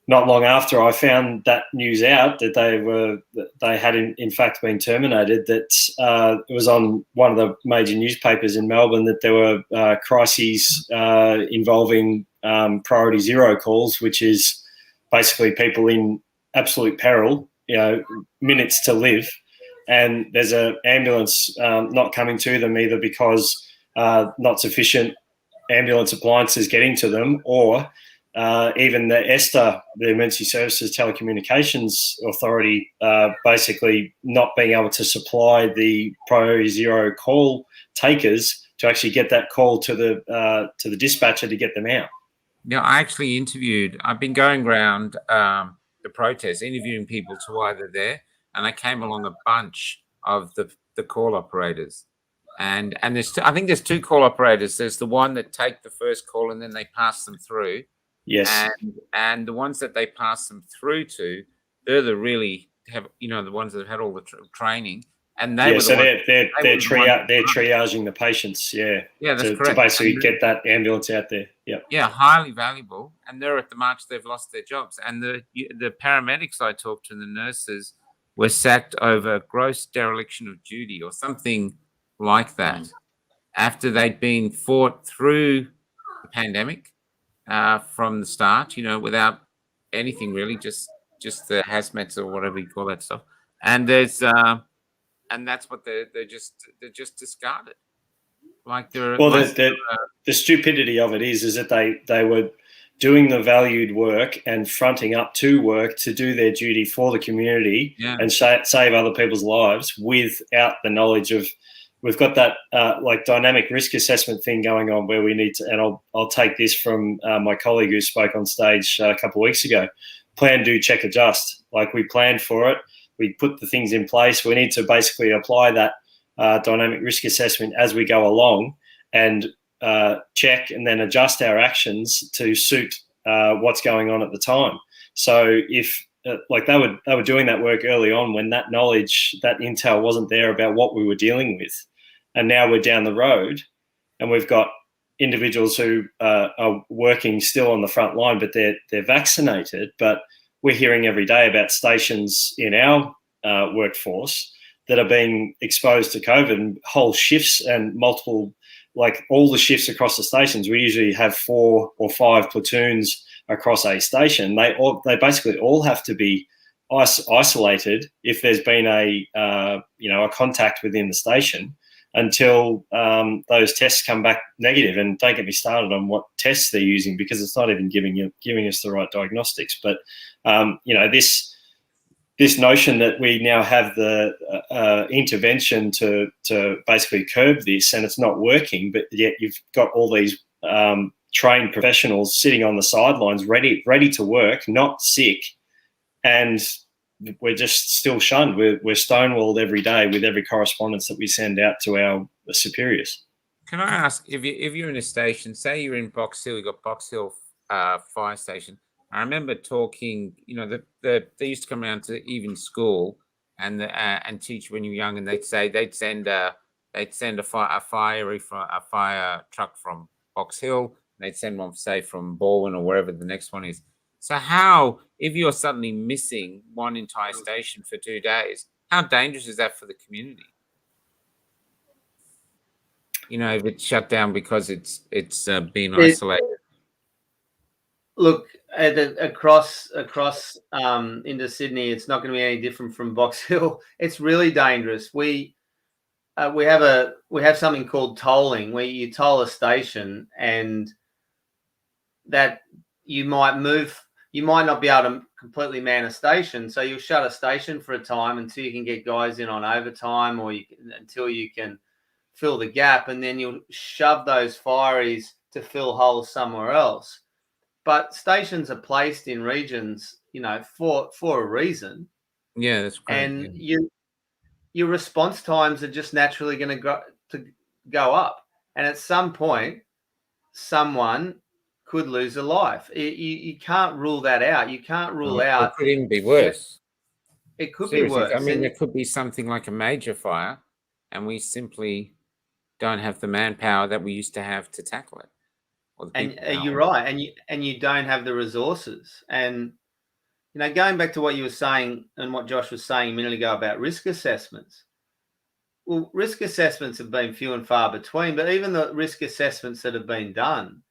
not long after I found that news out that they had in fact been terminated, that it was on one of the major newspapers in Melbourne that there were crises involving priority zero calls, which is basically people in absolute peril, minutes to live, and there's an ambulance not coming to them either because not sufficient ambulance appliances getting to them, or even the ESTA, the Emergency Services Telecommunications Authority, basically not being able to supply the priority zero call takers to actually get that call to the dispatcher to get them out. Yeah, I've been going around the protests, interviewing people to why they're there, and I came along a bunch of the call operators. And I think there's two call operators. There's the one that take the first call and then they pass them through. Yes. And the ones that they pass them through to, they're the really the ones that have had all the training. And they're triaging the patients. Yeah. Yeah, that's correct. To basically get that ambulance out there. Yeah. Yeah, highly valuable. And they're at the march. They've lost their jobs. And the paramedics I talked to and the nurses were sacked over gross dereliction of duty or something like that, after they'd been fought through the pandemic from the start, without anything really, just the hazmats or whatever you call that stuff. And there's and that's what they're just discarded. Like the stupidity of it is that they were doing the valued work and fronting up to work to do their duty for the community and save other people's lives without the knowledge of. We've got that like dynamic risk assessment thing going on where we need to, and I'll take this from my colleague who spoke on stage a couple of weeks ago. Plan, do, check, adjust. Like, we planned for it, we put the things in place. We need to basically apply that dynamic risk assessment as we go along and check and then adjust our actions to suit what's going on at the time. So if like they were doing that work early on when that knowledge, that intel wasn't there about what we were dealing with. And now we're down the road and we've got individuals who are working still on the front line, but they're vaccinated. But we're hearing every day about stations in our workforce that are being exposed to COVID, and whole shifts and multiple, like all the shifts across the stations. We usually have 4 or 5 platoons across a station. They basically all have to be isolated if there's been a contact within the station until those tests come back negative. And don't get me started on what tests they're using, because it's not even giving us the right diagnostics. But this notion that we now have the intervention to basically curb this, and it's not working, but yet you've got all these trained professionals sitting on the sidelines, ready to work, not sick, and we're just still shunned. We're stonewalled every day with every correspondence that we send out to our superiors. Can I ask, if you're in a station, say you're in Box Hill, you got Box Hill Fire Station. I remember talking, they used to come around to even school and teach when you were young, and they'd send a fire truck from Box Hill. They'd send one, say, from Baldwin or wherever the next one is. So how, if you're suddenly missing one entire station for 2 days, how dangerous is that for the community? If it's shut down because it's been isolated. Look, across into Sydney, it's not going to be any different from Box Hill. It's really dangerous. We have something called tolling, where you toll a station, and that you might not be able to completely man a station, so you'll shut a station for a time until you can get guys in on overtime, or until you can fill the gap, and then you'll shove those fireys to fill holes somewhere else. But stations are placed in regions, for a reason. Yeah, that's great. And your response times are just naturally going to go up, and at some point, someone could lose a life. You can't rule that out. You can't rule out. It could even be worse. It could Seriously, be worse. I mean, it could be something like a major fire, and we simply don't have the manpower that we used to have to tackle it. And you're right, and you don't have the resources. And going back to what you were saying and what Josh was saying a minute ago about risk assessments. Well, risk assessments have been few and far between, but even the risk assessments that have been done,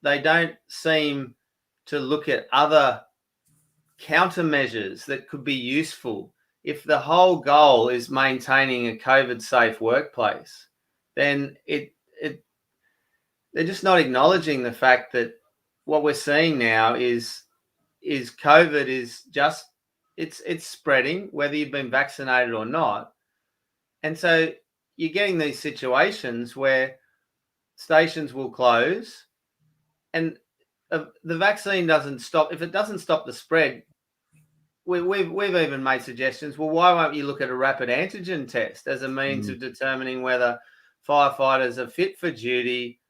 they don't seem to look at other countermeasures that could be useful. If the whole goal is maintaining a COVID-safe workplace, then they're just not acknowledging the fact that what we're seeing now is COVID is just it's spreading, whether you've been vaccinated or not. And so you're getting these situations where stations will close, and the vaccine doesn't stop. If it doesn't stop the spread, we've even made suggestions. Well, why won't you look at a rapid antigen test as a means of determining whether firefighters are fit for duty,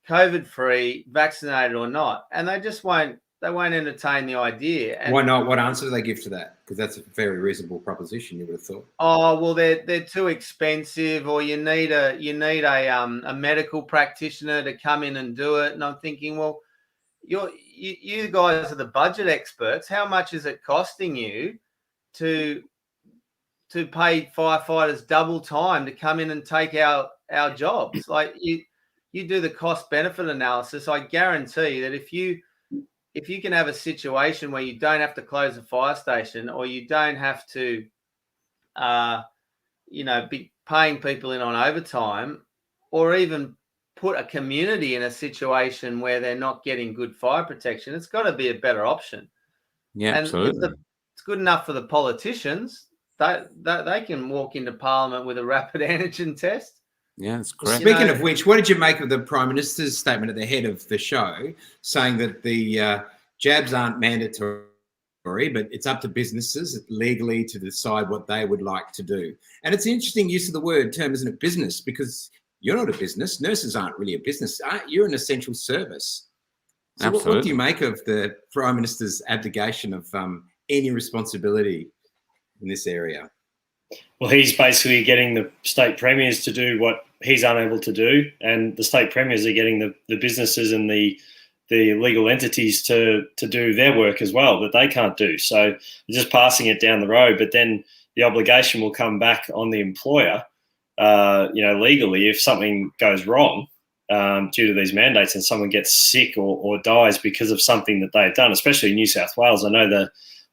COVID-free, vaccinated or not? And they just won't. They won't entertain the idea. And why not? What answer do they give to that? Because that's a very reasonable proposition, you would have thought. Oh, well, they're too expensive, or you need a medical practitioner to come in and do it. And I'm thinking, well, you guys are the budget experts. How much is it costing you to pay firefighters double time to come in and take our jobs? Like you do the cost benefit analysis. I guarantee that if you can have a situation where you don't have to close a fire station, or you don't have to, be paying people in on overtime, or even put a community in a situation where they're not getting good fire protection, it's got to be a better option. Yeah, and absolutely. It's good enough for the politicians. They can walk into Parliament with a rapid antigen test. Yeah, that's correct. Speaking of which, what did you make of the Prime Minister's statement at the head of the show saying that the jabs aren't mandatory, but it's up to businesses legally to decide what they would like to do? And it's an interesting use of the term, isn't it, business? Because you're not a business. Nurses aren't really a business. You're an essential service. So what do you make of the Prime Minister's abdication of any responsibility in this area? Well, he's basically getting the state premiers to do what he's unable to do, and the state premiers are getting the businesses and the legal entities to do their work as well that they can't do. So they're just passing it down the road, but then the obligation will come back on the employer, legally, if something goes wrong due to these mandates and someone gets sick or dies because of something that they've done, especially in New South Wales. I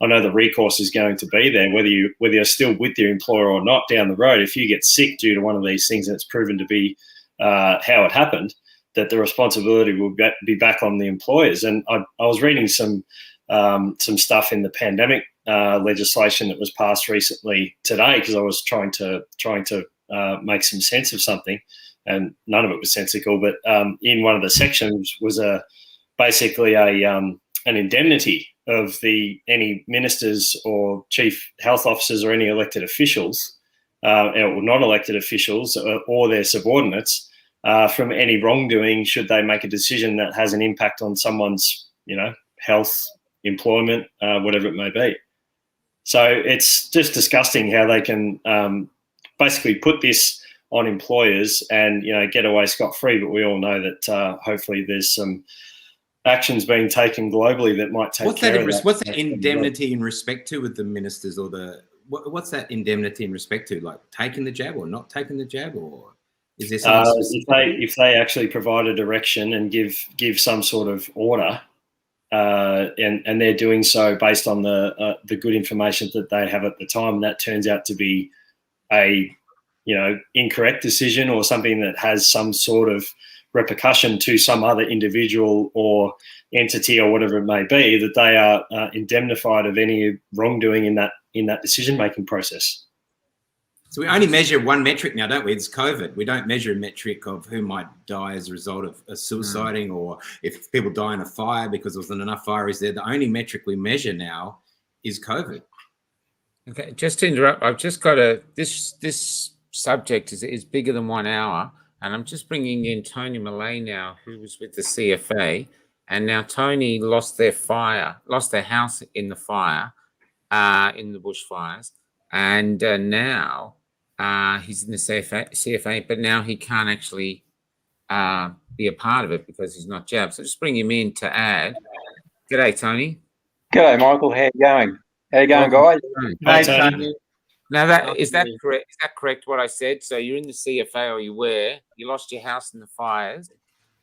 know the recourse is going to be there, whether you're still with your employer or not down the road. If you get sick due to one of these things and it's proven to be how it happened, that the responsibility will be back on the employers. And I was reading some stuff in the pandemic legislation that was passed recently today, because I was trying to make some sense of something, and none of it was sensical. But in one of the sections was basically an indemnity of any ministers or chief health officers or any elected officials, or non-elected officials or their subordinates, from any wrongdoing should they make a decision that has an impact on someone's, health, employment, whatever it may be. So it's just disgusting how they can basically put this on employers and, get away scot-free. But we all know that hopefully there's some actions being taken globally that might take care of that. What's that indemnity in respect to with the ministers, or what's that indemnity in respect to? Like taking the jab or not taking the jab, or is there something if they actually provide a direction and give some sort of order, and they're doing so based on the good information that they have at the time, and that turns out to be a incorrect decision or something that has some sort of repercussion to some other individual or entity or whatever it may be, that they are indemnified of any wrongdoing in that decision-making process. So we only measure one metric now, don't we? It's COVID. We don't measure a metric of who might die as a result of suiciding, or if people die in a fire because there wasn't enough fire is there. The only metric we measure now is COVID. Okay, just to interrupt, I've just got this subject is bigger than 1 hour, and I'm just bringing in Tony Millay now, who was with the CFA, and now Tony lost their house in the fire, in the bushfires, and now he's in the CFA, but now he can't actually be a part of it because he's not jabbed. So just bring him in to add. G'day, Tony. G'day, Michael. How you going? How you going, Welcome. guys? Hi, Hey, Tony. Tony. Now Nice is to that meet you. correct? Is that correct? What I said? So you're in the CFA, or you were. You lost your house in the fires,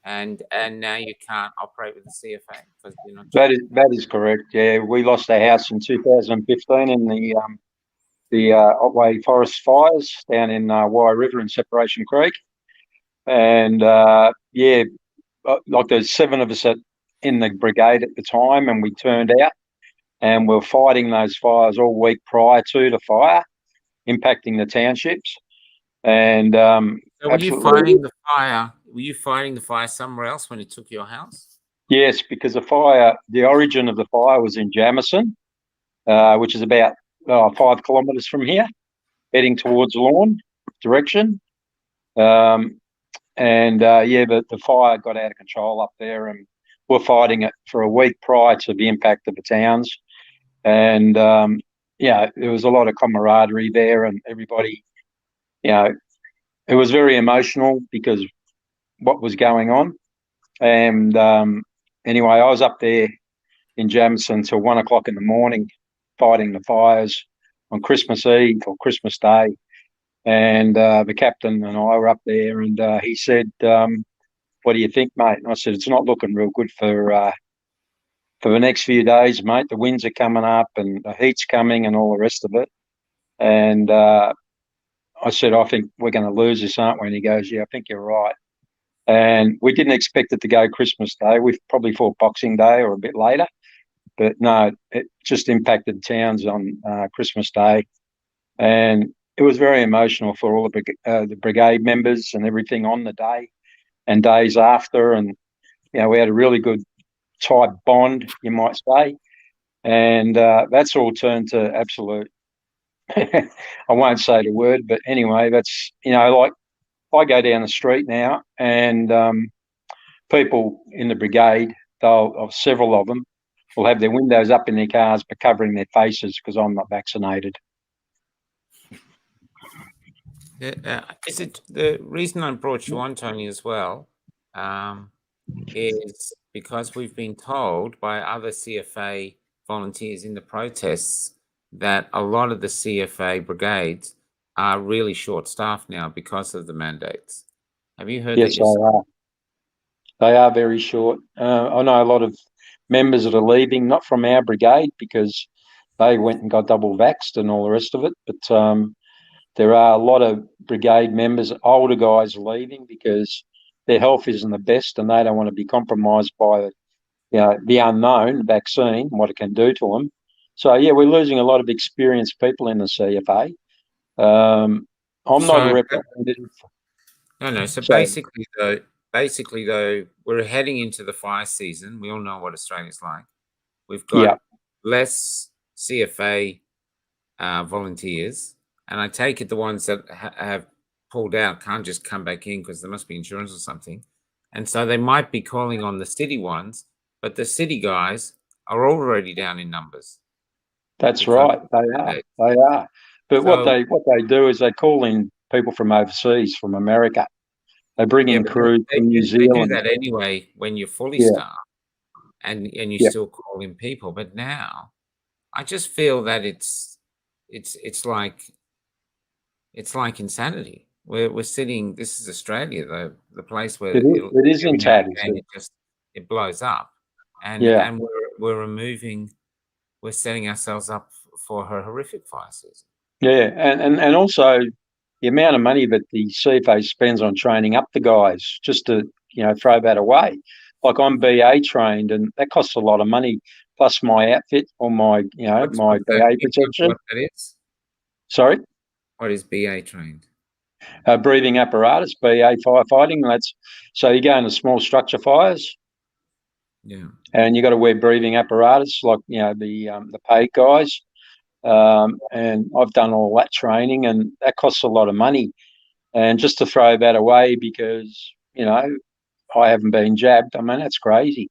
and now you can't operate with the CFA because you're not. That is correct. Yeah, we lost our house in 2015 in the Otway Forest fires down in Wye River and Separation Creek, and like there's 7 of us in the brigade at the time, and we turned out, and we're fighting those fires all week prior to the fire, impacting the townships, and So were you fighting the fire? Were you fighting the fire somewhere else when it took your house? Yes, because the origin of the fire was in Jamison, which is about 5 kilometres from here, heading towards Lawn direction. The fire got out of control up there, and we're fighting it for a week prior to the impact of the towns. And there was a lot of camaraderie there, and everybody, it was very emotional because what was going on. And anyway, I was up there in Jamison till 1 o'clock in the morning fighting the fires on Christmas Eve or Christmas Day. And the captain and I were up there, and he said, what do you think, mate? And I said, it's not looking real good for the next few days, mate. The winds are coming up and the heat's coming and all the rest of it. And I said, I think we're going to lose this, aren't we? And he goes, yeah, I think you're right. And we didn't expect it to go Christmas Day. We probably thought Boxing Day or a bit later. But no, it just impacted towns on Christmas Day. And it was very emotional for all the brigade members and everything on the day and days after. And, we had a really good tight bond, you might say. And that's all turned to absolute, I won't say the word, but anyway, that's, like I go down the street now and people in the brigade, several of them, will have their windows up in their cars but covering their faces because I'm not vaccinated. Is it the reason I brought you on, Tony, as well? Is because we've been told by other CFA volunteers in the protests that a lot of the CFA brigades are really short-staffed now because of the mandates. Have you heard that? Yes, they are. They are very short. I know a lot of members that are leaving, not from our brigade because they went and got double vaxxed and all the rest of it, but there are a lot of brigade members, older guys, leaving because their health isn't the best and they don't want to be compromised by the unknown vaccine, what it can do to them. So, yeah, we're losing a lot of experienced people in the CFA. I'm not a representative. No. So basically though, we're heading into the fire season. We all know what Australia's like. We've got less CFA volunteers, and I take it the ones that have pulled out can't just come back in because there must be insurance or something. And so they might be calling on the city ones, but the city guys are already down in numbers. That's right. They are. But what they do is they call in people from overseas, from America. They bring in crews from New Zealand. They do that anyway when you're fully staffed and you still call in people. But now I just feel that it's like insanity. We're sitting. This is Australia, the place where it is insanity. It blows up, and we're removing. We're setting ourselves up for a horrific fire season. Yeah, and also the amount of money that the CFA spends on training up the guys just to throw that away. Like I'm BA trained, and that costs a lot of money. Plus my outfit or my my BA protection. What that is? Sorry. What is BA trained? Breathing apparatus, BA firefighting. So you go into small structure fires. Yeah. And you got to wear breathing apparatus like the paid guys. And I've done all that training, and that costs a lot of money. And just to throw that away because I haven't been jabbed, I mean that's crazy.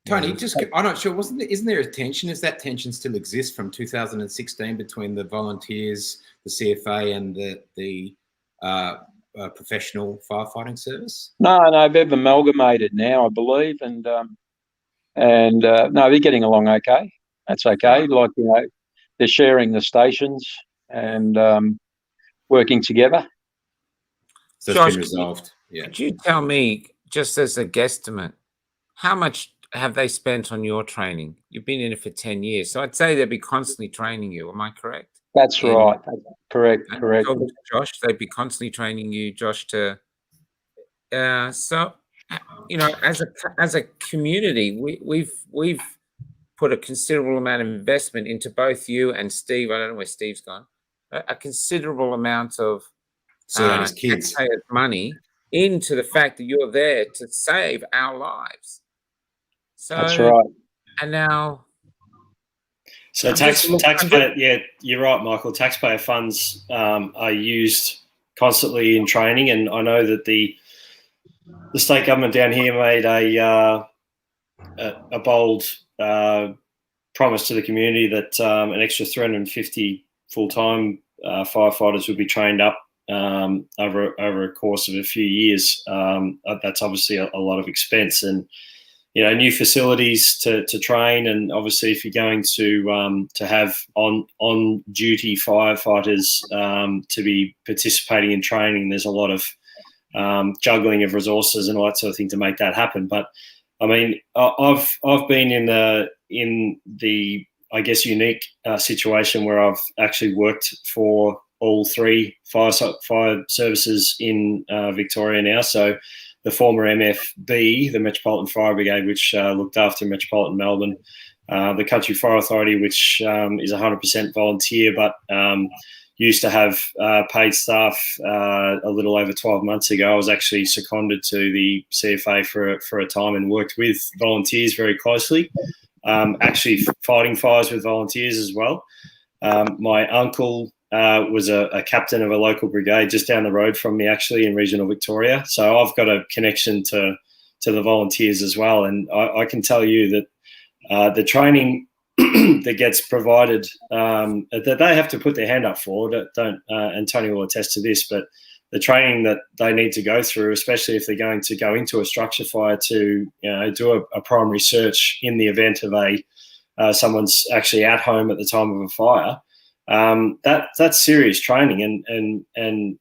Tony, I'm not sure. Isn't there a tension? Does that tension still exist from 2016 between the volunteers, the CFA, and the professional firefighting service? No, they've amalgamated now, I believe, and no, they're getting along okay. that's okay. Like, they're sharing the stations and working together. So it's Josh, been resolved. Yeah. could you tell me, just as a guesstimate, how much have they spent on your training? You've been in it for 10 years, so I'd say they'd be constantly training you. Am I correct? That's right. Correct. Talking to Josh, they'd be constantly training you, Josh, to as a community, we've put a considerable amount of investment into both you and Steve. I don't know where Steve's gone. A considerable amount of His kids. taxpayers' money into the fact that you're there to save our lives. So That's right. And now, So taxpayer, yeah, you're right, Michael. Taxpayer funds are used constantly in training, and I know that the state government down here made a bold promise to the community that an extra 350 full-time firefighters would be trained up over a course of a few years. That's obviously a lot of expense, and new facilities to train, and obviously if you're going to have on duty firefighters to be participating in training, there's a lot of juggling of resources and all that sort of thing to make that happen. But I mean, I've been in the I guess unique situation where I've actually worked for all three fire services in Victoria now. So the former MFB, the Metropolitan Fire Brigade, which looked after Metropolitan Melbourne, the Country Fire Authority, which is 100% volunteer, but used to have paid staff a little over 12 months ago. I was actually seconded to the CFA for a time and worked with volunteers very closely, actually fighting fires with volunteers as well. My uncle was a captain of a local brigade just down the road from me, actually, in regional Victoria. So I've got a connection to the volunteers as well. And I can tell you that the training that gets provided, that they have to put their hand up for, and Tony will attest to this, but the training that they need to go through, especially if they're going to go into a structure fire to do a primary search in the event of someone's actually at home at the time of a fire, that's serious training, and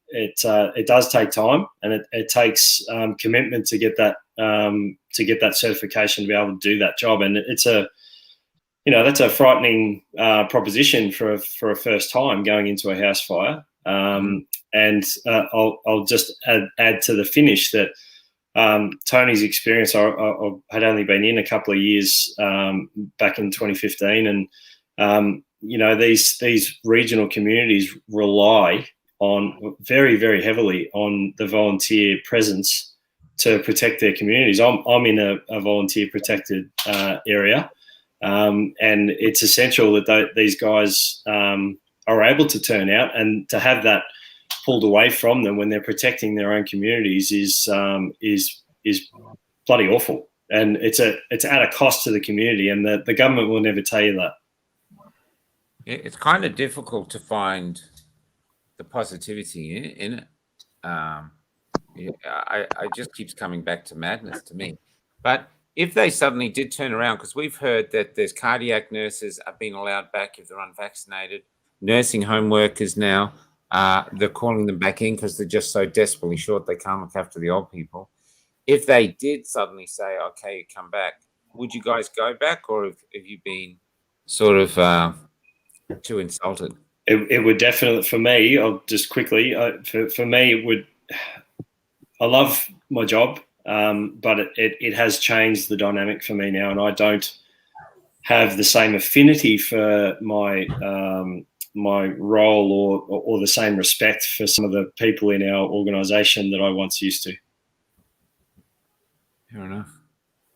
it does take time, and it takes commitment to get that certification to be able to do that job. And it's that's a frightening proposition for a first time going into a house fire. And I'll just add to the finish that Tony's experience, I had only been in a couple of years back in 2015, and these regional communities rely on very, very heavily on the volunteer presence to protect their communities. I'm in a volunteer protected area. And it's essential that these guys are able to turn out, and to have that pulled away from them when they're protecting their own communities is bloody awful. And it's at a cost to the community, and the government will never tell you that. It's kind of difficult to find the positivity in it. I just keeps coming back to madness to me. But if they suddenly did turn around, because we've heard that there's cardiac nurses are being allowed back if they're unvaccinated, nursing home workers now, they're calling them back in because they're just so desperately short they can't look after the old people. If they did suddenly say, okay, you come back, would you guys go back, or have you been sort of too insulted? It would definitely, for me, I'll just quickly, for me, it would, I love my job. But it has changed the dynamic for me now, and I don't have the same affinity for my my role or the same respect for some of the people in our organisation that I once used to. Fair enough.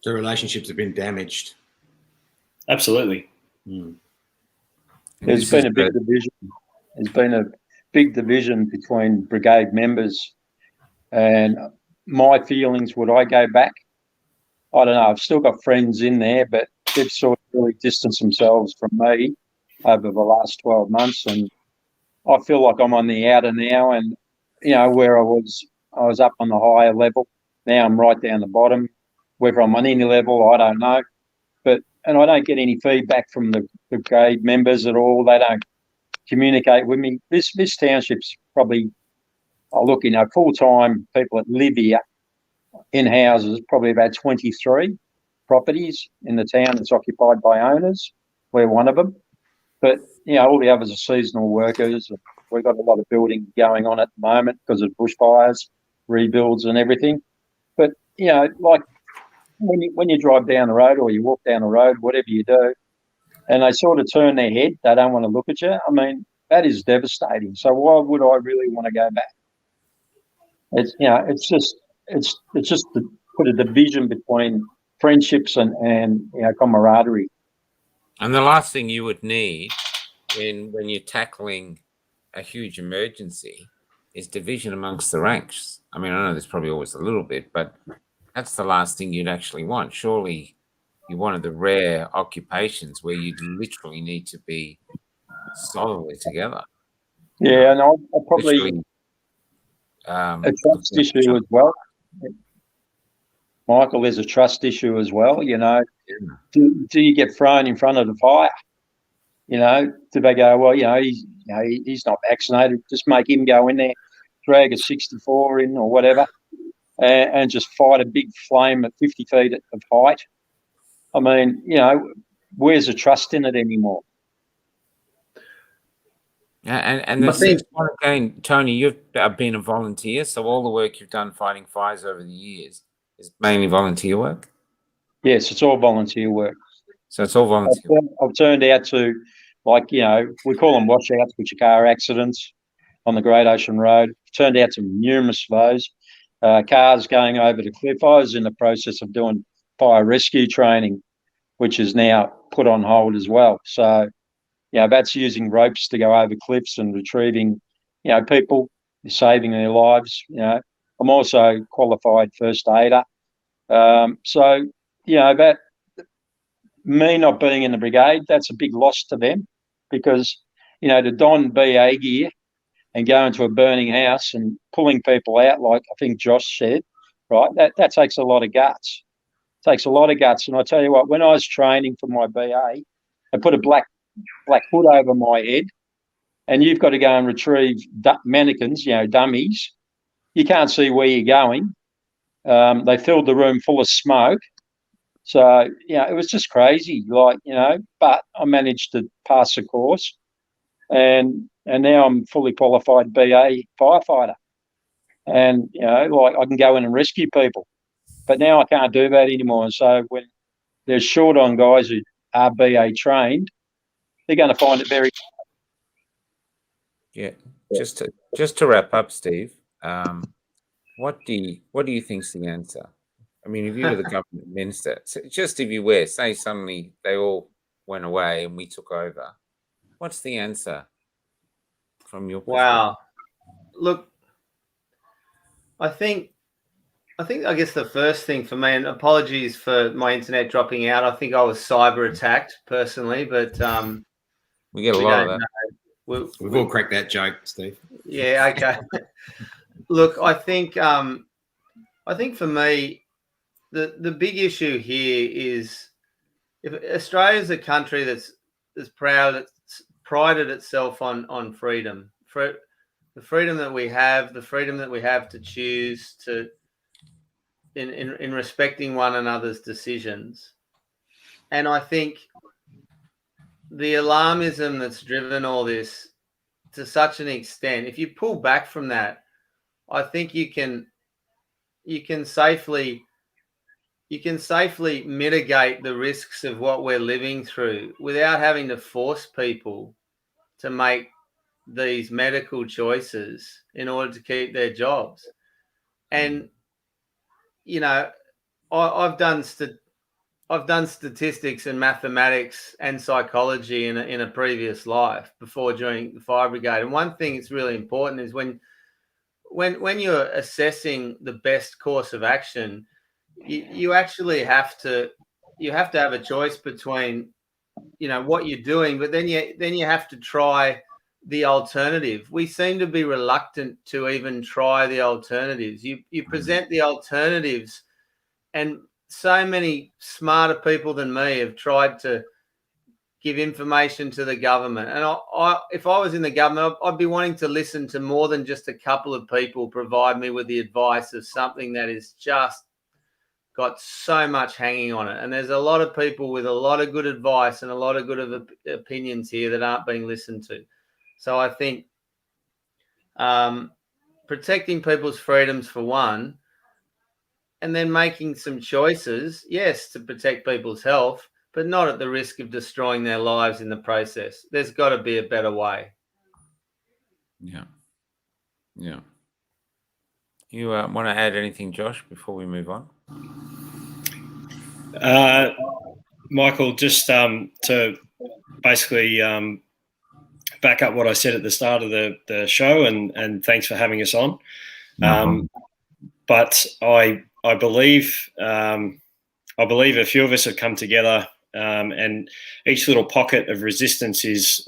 The relationships have been damaged. Absolutely. There's been a big division. There's been a big division between brigade members, and my feelings, would I go back? I don't know. I've still got friends in there, but they've sort of really distanced themselves from me over the last 12 months. And I feel like I'm on the outer now, and, where I was up on the higher level. Now I'm right down the bottom. Whether I'm on any level, I don't know. But I don't get any feedback from the brigade members at all. They don't communicate with me. This township's probably, full-time people that live here in houses, probably about 23 properties in the town that's occupied by owners. We're one of them. But, all the others are seasonal workers. We've got a lot of building going on at the moment because of bushfires, rebuilds and everything. But, like when you drive down the road or you walk down the road, whatever you do, and they sort of turn their head, they don't want to look at you. I mean, that is devastating. So why would I really want to go back? It's just to put a division between friendships and camaraderie. And the last thing you would need when you're tackling a huge emergency is division amongst the ranks. I mean, I know there's probably always a little bit, but that's the last thing you'd actually want. Surely you're one of the rare occupations where you literally need to be solidly together. Yeah, and I'll probably a trust issue as well. Michael, there's a trust issue as well. Do you get thrown in front of the fire? Do they go, well, he's not vaccinated, just make him go in there, drag a 64 in or whatever, and just fight a big flame at 50 feet of height? I mean, where's the trust in it anymore? And this is one again, Tony, you've been a volunteer, so all the work you've done fighting fires over the years is mainly volunteer work? Yes, it's all volunteer work. So it's all volunteer. I've turned out to, we call them washouts, which are car accidents on the Great Ocean Road. Turned out to numerous of those. Cars going over the cliff. I was in the process of doing fire rescue training, which is now put on hold as well. So, that's using ropes to go over cliffs and retrieving, people, saving their lives. I'm also qualified first aider. So, that me not being in the brigade, that's a big loss to them because, to don BA gear and go into a burning house and pulling people out, like I think Josh said, right, that takes a lot of guts. It takes a lot of guts. And I tell you what, when I was training for my BA, I put a black hood over my head, and you've got to go and retrieve mannequins, dummies. You can't see where you're going. They filled the room full of smoke. So, it was just crazy, but I managed to pass the course, and now I'm fully qualified BA firefighter. And, I can go in and rescue people. But now I can't do that anymore. And so when they're short on guys who are BA trained, they're going to find it very. Yeah. Just to wrap up, Steve, what do you think's the answer? I mean, if you were the government minister, just if you were, say suddenly they all went away and we took over, what's the answer from your perspective? Wow. Look, I guess the first thing for me, and apologies for my internet dropping out, I think I was cyber attacked personally, but we get a lot of that. We've all cracked that joke, Steve. Yeah, okay. Look, I think for me, the big issue here is if Australia's a country that's prided itself on freedom, for the freedom that we have, to choose to in respecting one another's decisions. And I think the alarmism that's driven all this to such an extent, if you pull back from that, I think you can safely mitigate the risks of what we're living through without having to force people to make these medical choices in order to keep their jobs. And I've done statistics and mathematics and psychology in a previous life before joining the fire brigade. And one thing that's really important is when you're assessing the best course of action, you actually have to have a choice between what you're doing, but then you have to try the alternative. We seem to be reluctant to even try the alternatives. You present the alternatives, and so many smarter people than me have tried to give information to the government. And if I was in the government, I'd be wanting to listen to more than just a couple of people provide me with the advice of something that is just got so much hanging on it. And there's a lot of people with a lot of good advice and a lot of good opinions here that aren't being listened to. So I think protecting people's freedoms for one, and then making some choices, yes, to protect people's health, but not at the risk of destroying their lives in the process. There's got to be a better way. Yeah. Yeah. You want to add anything, Josh, before we move on? Michael, just to basically back up what I said at the start of the show, and thanks for having us on. But I believe a few of us have come together, and each little pocket of resistance is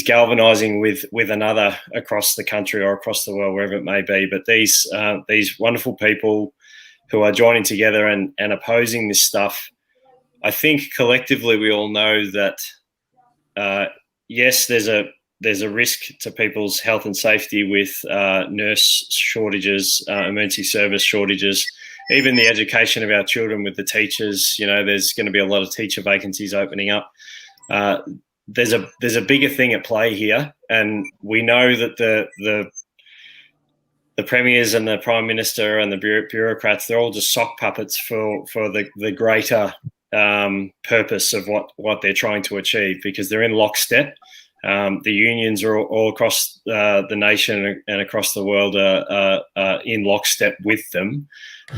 galvanizing with another across the country or across the world, wherever it may be. But these wonderful people who are joining together and opposing this stuff, I think collectively we all know that yes, there's a risk to people's health and safety with nurse shortages, emergency service shortages, even the education of our children with the teachers. You know, there's going to be a lot of teacher vacancies opening up. There's a bigger thing at play here, and we know that the premiers and the prime minister and the bureaucrats, they're all just sock puppets for the greater purpose of what they're trying to achieve, because they're in lockstep. The unions are all across the nation and across the world are in lockstep with them,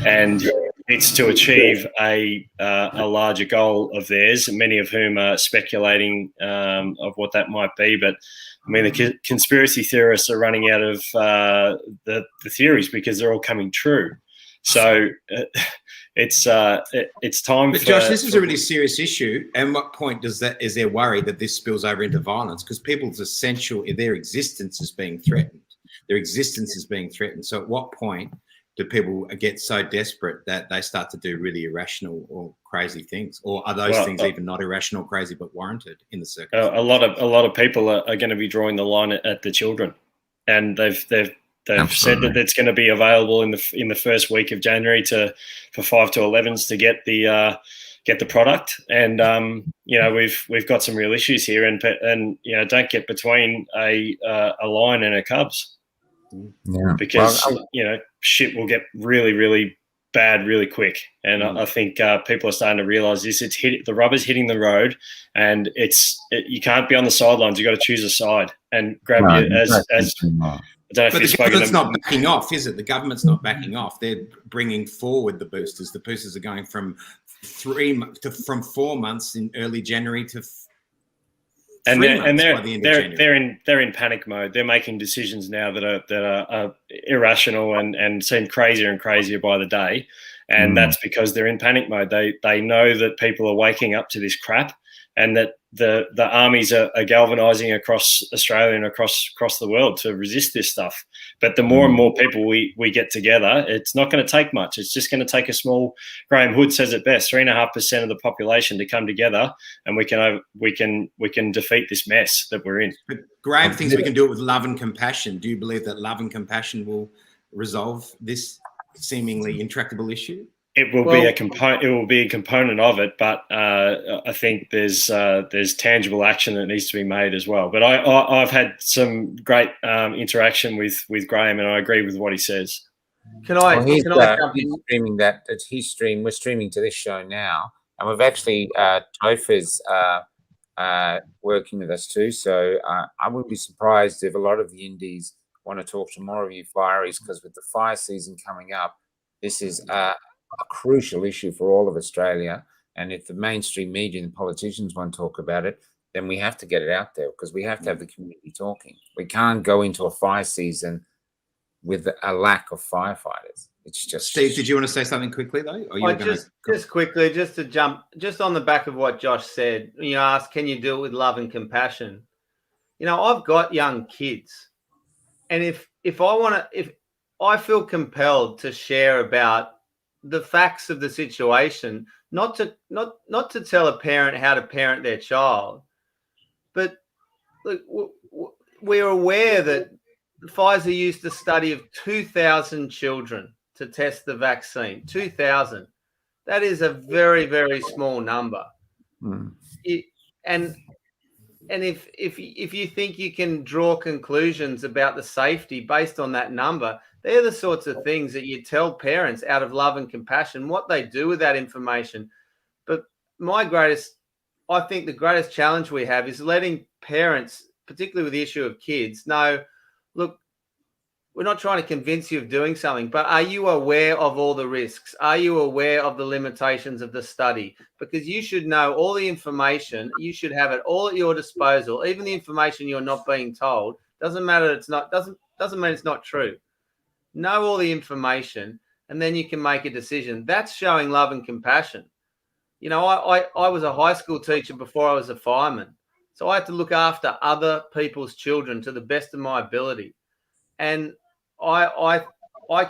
and it's to achieve a larger goal of theirs, many of whom are speculating of what that might be. But I mean, the conspiracy theorists are running out of the theories because they're all coming true. So it's time. But Josh, this is a really serious issue. And what point is there worry that this spills over into violence? Because people's their existence is being threatened. Their existence is being threatened. So at what point do people get so desperate that they start to do really irrational or crazy things? Or are those things even not irrational, crazy, but warranted in the circumstances? A lot of people are going to be drawing the line at the children, and they've said that it's going to be available in the first week of January for 5 to 11s to get the product. And we've got some real issues here, and don't get between a Lion and a Cubs, because shit will get really, really bad really quick. And I think people are starting to realise this. The rubber's hitting the road, and you can't be on the sidelines. You got to choose a side and grab as I don't know if but the government's not backing off, is it? The government's not backing off. They're bringing forward the boosters. The boosters are going from 4 months in early January to 3 months by the end of January. They're in panic mode. They're making decisions now that are irrational and seem crazier and crazier by the day, and that's because they're in panic mode. They know that people are waking up to this crap, and that the armies are galvanizing across Australia and across the world to resist this stuff. But the more and more people we get together, it's not going to take much. It's just going to take a small, Graham Hood says it best, 3.5% of the population to come together, and we can defeat this mess that we're in. But Graham thinks we can do it with love and compassion. Do you believe that love and compassion will resolve this seemingly intractable issue? It will be a component. It will be a component of it, but I think there's tangible action that needs to be made as well. But I've had some great interaction with Graham, and I agree with what he says. He's streaming that. It's his stream. We're streaming to this show now, and we've actually Topher's working with us too. So I wouldn't be surprised if a lot of the indies want to talk to more of you fireys, because with the fire season coming up, this is a crucial issue for all of Australia. And if the mainstream media and politicians want to talk about it, then we have to get it out there, because we have to have the community talking. We can't go into a fire season with a lack of firefighters. It's just... Steve, did you want to say something quickly though? Or just quickly, just to jump, just on the back of what Josh said, you asked, can you do it with love and compassion? I've got young kids, and if I feel compelled to share about the facts of the situation, not to tell a parent how to parent their child, but look, we're aware that Pfizer used a study of 2,000 children to test the vaccine. 2,000. That is a very, very small number. And if you think you can draw conclusions about the safety based on that number, they're the sorts of things that you tell parents out of love and compassion what they do with that information. But I think the greatest challenge we have is letting parents, particularly with the issue of kids, know, look, we're not trying to convince you of doing something, but are you aware of all the risks? Are you aware of the limitations of the study? Because you should know all the information. You should have it all at your disposal. Even the information you're not being told doesn't matter. Doesn't mean it's not true. Know all the information, and then you can make a decision. That's showing love and compassion. You know, I was a high school teacher before I was a fireman, so I had to look after other people's children to the best of my ability. And I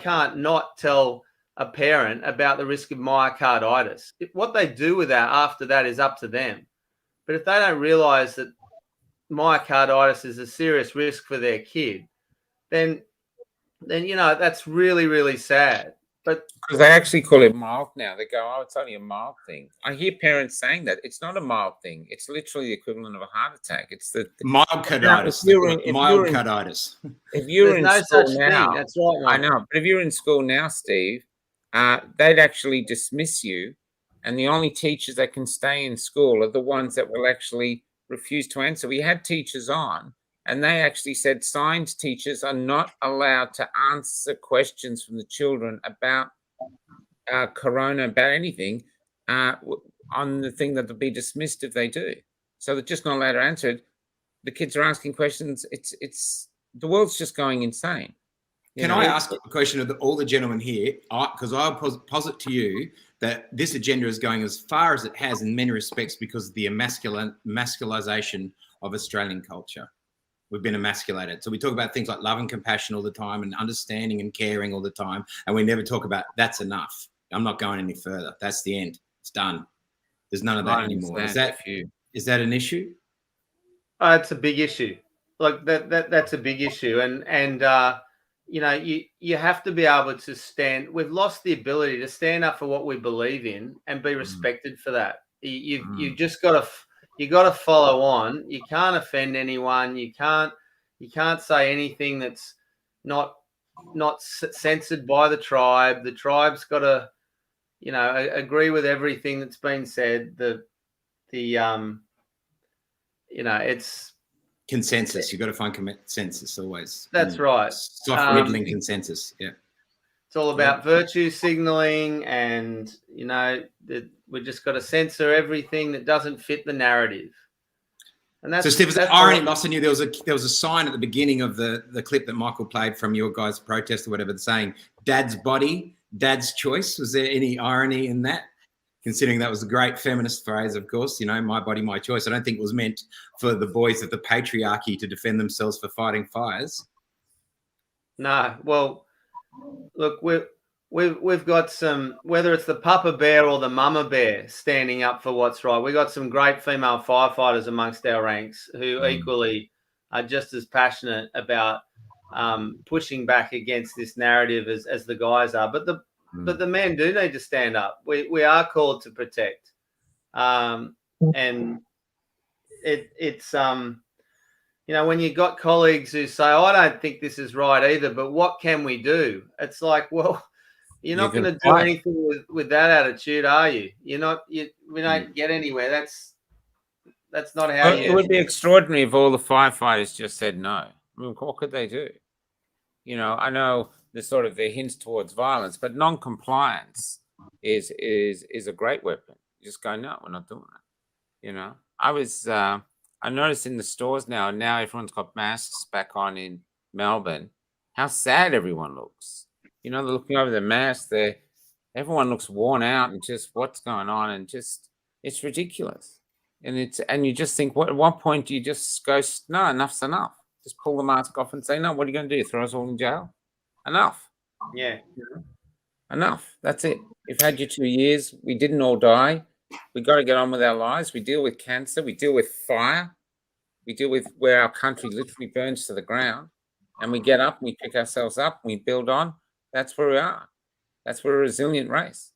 can't not tell a parent about the risk of myocarditis. What they do with that after that is up to them. But if they don't realise that myocarditis is a serious risk for their kid, then you know that's really, really sad. But because they actually call it mild now. They go, oh, it's only a mild thing. I hear parents saying that. It's not a mild thing. It's literally the equivalent of a heart attack. It's the myocarditis. Myocarditis. If you're in no school such now, thing. That's right, mate. I know. But if you're in school now, Steve, they'd actually dismiss you. And the only teachers that can stay in school are the ones that will actually refuse to answer. We had teachers on, and they actually said science teachers are not allowed to answer questions from the children about corona, about anything, on the thing that they'll be dismissed if they do. So they're just not allowed to answer it. The kids are asking questions. It's the world's just going insane. Can I ask a question of all the gentlemen here? Because I'll posit to you that this agenda is going as far as it has in many respects because of the emasculization of Australian culture. We've been emasculated. So we talk about things like love and compassion all the time and understanding and caring all the time. And we never talk about that's enough. I'm not going any further. That's the end. It's done. There's none of that anymore. Is that an issue? It's a big issue. Like that's a big issue. And you know, you have to be able to stand. We've lost the ability to stand up for what we believe in and be respected for that. You've just got to follow on. You can't offend anyone. You can't say anything that's not censored by the tribe. The tribe's got to, you know, agree with everything that's been said. You know, it's consensus. You've got to find consensus always. That's right. Soft middling consensus. Yeah. It's all about virtue signaling, and you know we just got to censor everything that doesn't fit the narrative. And that's so. Steve, was that irony lost on you? There was a sign at the beginning of the clip that Michael played from your guys' protest or whatever, saying "Dad's body, Dad's choice." Was there any irony in that? Considering that was a great feminist phrase, of course, you know, my body, my choice. I don't think it was meant for the boys of the patriarchy to defend themselves for fighting fires. No, well, look, we've got some, whether it's the Papa Bear or the Mama Bear standing up for what's right. We've got some great female firefighters amongst our ranks who equally are just as passionate about pushing back against this narrative as the guys are. But the men do need to stand up. We are called to protect, and it's you know, when you got colleagues who say, oh, I don't think this is right either, but what can we do? It's like, well, you're not going to do anything with that attitude, are you? We don't get anywhere. That's not how It would be extraordinary if all the firefighters just said no. I mean, what could they do? You know, I know there's sort of the hints towards violence, but non-compliance is a great weapon. You just go, no, we're not doing it. You know, I noticed in the stores now everyone's got masks back on in Melbourne, how sad everyone looks. You know, they're looking over the mask, everyone looks worn out and just what's going on, and just it's ridiculous. And you just think, at what point do you just go, no, enough's enough? Just pull the mask off and say, no, what are you going to do? Throw us all in jail? Enough. Yeah. Enough. That's it. You've had your 2 years. We didn't all die. We got to get on with our lives. We deal with cancer. We deal with fire. We deal with where our country literally burns to the ground, and we get up, and we pick ourselves up, and we build on. That's where we are. That's we're a resilient race.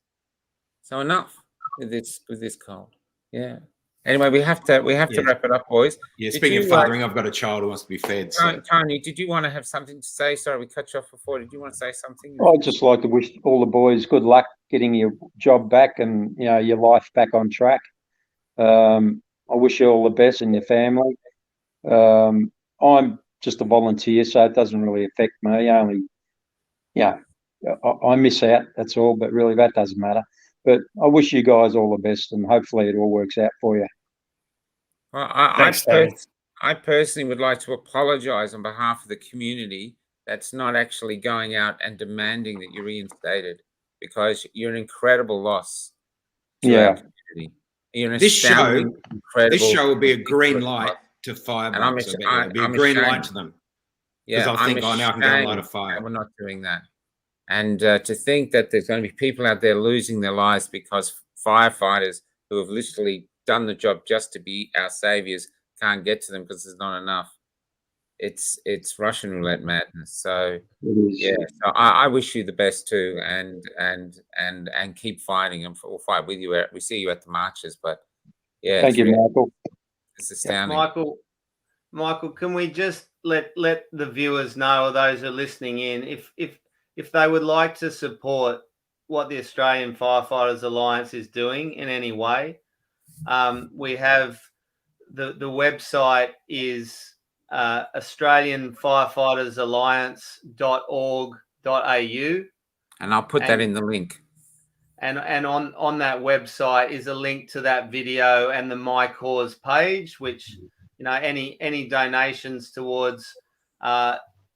So enough with this cold. Yeah. Anyway, we have to wrap it up, boys. Yeah. Speaking of fathering, I've got a child who wants to be fed. So. Tony, did you want to have something to say? Sorry, we cut you off before. Did you want to say something? I'd just like to wish all the boys good luck getting your job back and your life back on track. I wish you all the best and your family. I'm just a volunteer, so it doesn't really affect me. I miss out, that's all, but really that doesn't matter. But I wish you guys all the best, and hopefully it all works out for you. Well, Thanks, I personally would like to apologise on behalf of the community that's not actually going out and demanding that you're reinstated, because you're an incredible loss to our community. You're an This show will be a green light to firebugs. It'll be a green light to them. Because I'll think, now I can go and light a fire. We're not doing that. And to think that there's going to be people out there losing their lives because firefighters who have literally done the job just to be our saviors can't get to them because there's not enough. It's Russian roulette madness. So yeah, so I wish you the best too, and keep fighting, and we'll fight with you. We see you at the marches, but yeah. Thank you, Michael. It's astounding. Michael, can we just let the viewers know, or those who are listening in, if they would like to support what the Australian Firefighters Alliance is doing in any way, we have the website is australianfirefightersalliance.org.au, and I'll put that in the link. And on that website is a link to that video and the My Cause page, which any donations towards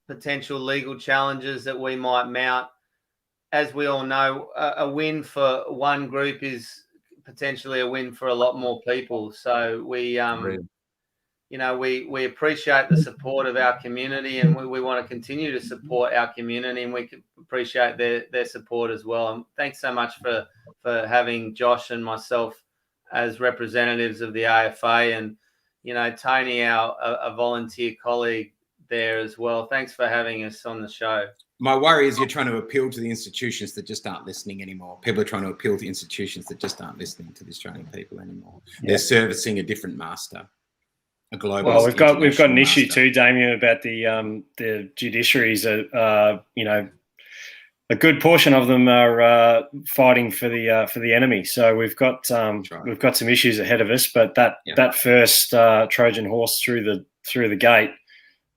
potential legal challenges that we might mount. As we all know, a win for one group is potentially a win for a lot more people. So we appreciate the support of our community, and we want to continue to support our community, and we appreciate their support as well. And thanks so much for having Josh and myself as representatives of the AFA, and Tony, a volunteer colleague there as well. Thanks for having us on the show. My worry is you're trying to appeal to the institutions that just aren't listening anymore. People are trying to appeal to institutions that just aren't listening to the Australian people anymore. Yeah. They're servicing a different master, a global. Well, we've got an issue too, Damien, about the judiciaries. A good portion of them are fighting for the enemy. So we've got some issues ahead of us. But that first Trojan horse through the gate,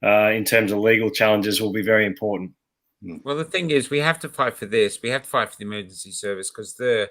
in terms of legal challenges, will be very important. Well, the thing is, we have to fight for this. We have to fight for the emergency service because we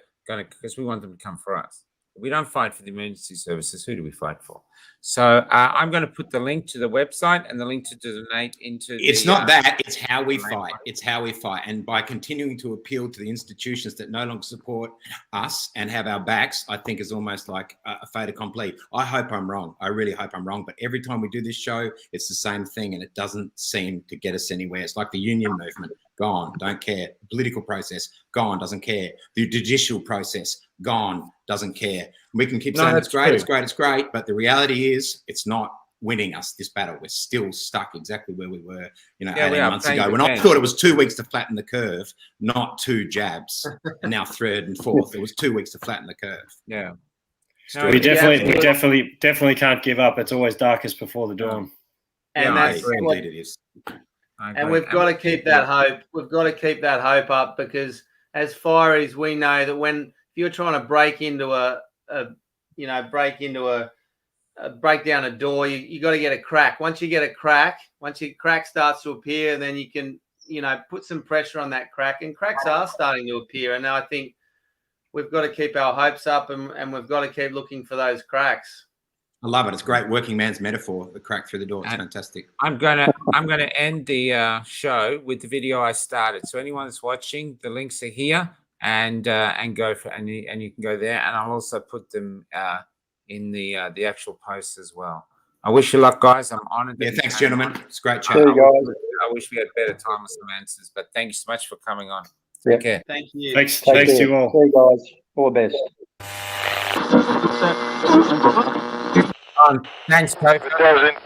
want them to come for us. If we don't fight for the emergency services, who do we fight for? So I'm going to put the link to the website and the link to donate into. It's not that. It's how we fight. It's how we fight. And by continuing to appeal to the institutions that no longer support us and have our backs, I think is almost like a fait accompli. I hope I'm wrong. I really hope I'm wrong. But every time we do this show, it's the same thing, and it doesn't seem to get us anywhere. It's like the union movement. Gone, don't care. Political process, gone, doesn't care. The judicial process, gone, doesn't care. We can keep saying it's great, but the reality is it's not winning us this battle. We're still stuck exactly where we were, 18 months ago. When I thought it was 2 weeks to flatten the curve, not 2 jabs, and now third and fourth. It was 2 weeks to flatten the curve. Yeah. We definitely can't give up. It's always darkest before the dawn. And that's indeed it is. And we've got to keep that hope. We've got to keep that hope up, because as fireys, we know that if you're trying to break down a door, you got to get a crack. Once your crack starts to appear, then you can, put some pressure on that crack, and cracks are starting to appear. And I think we've got to keep our hopes up, and we've got to keep looking for those cracks. I love it. It's a great working man's metaphor. The crack through the door. It's fantastic. I'm gonna end the show with the video I started. So anyone that's watching, the links are here, and go for and you can go there. And I'll also put them in the actual post as well. I wish you luck, guys. I'm honored. Yeah, thanks, gentlemen. It's a great chat. Hey, guys. I wish we had better time with some answers, but thank you so much for coming on. Take care. Thank you. Thanks Take to care. you all. See you guys. All the best. Thanks, COVID.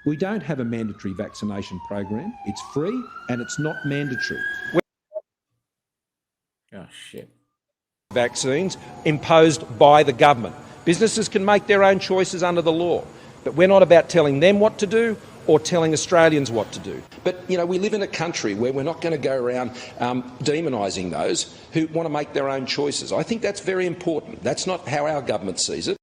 We don't have a mandatory vaccination program. It's free and it's not mandatory. Oh, shit. Vaccines imposed by the government. Businesses can make their own choices under the law, but we're not about telling them what to do or telling Australians what to do. But, you know, we live in a country where we're not going to go around demonising those who want to make their own choices. I think that's very important. That's not how our government sees it.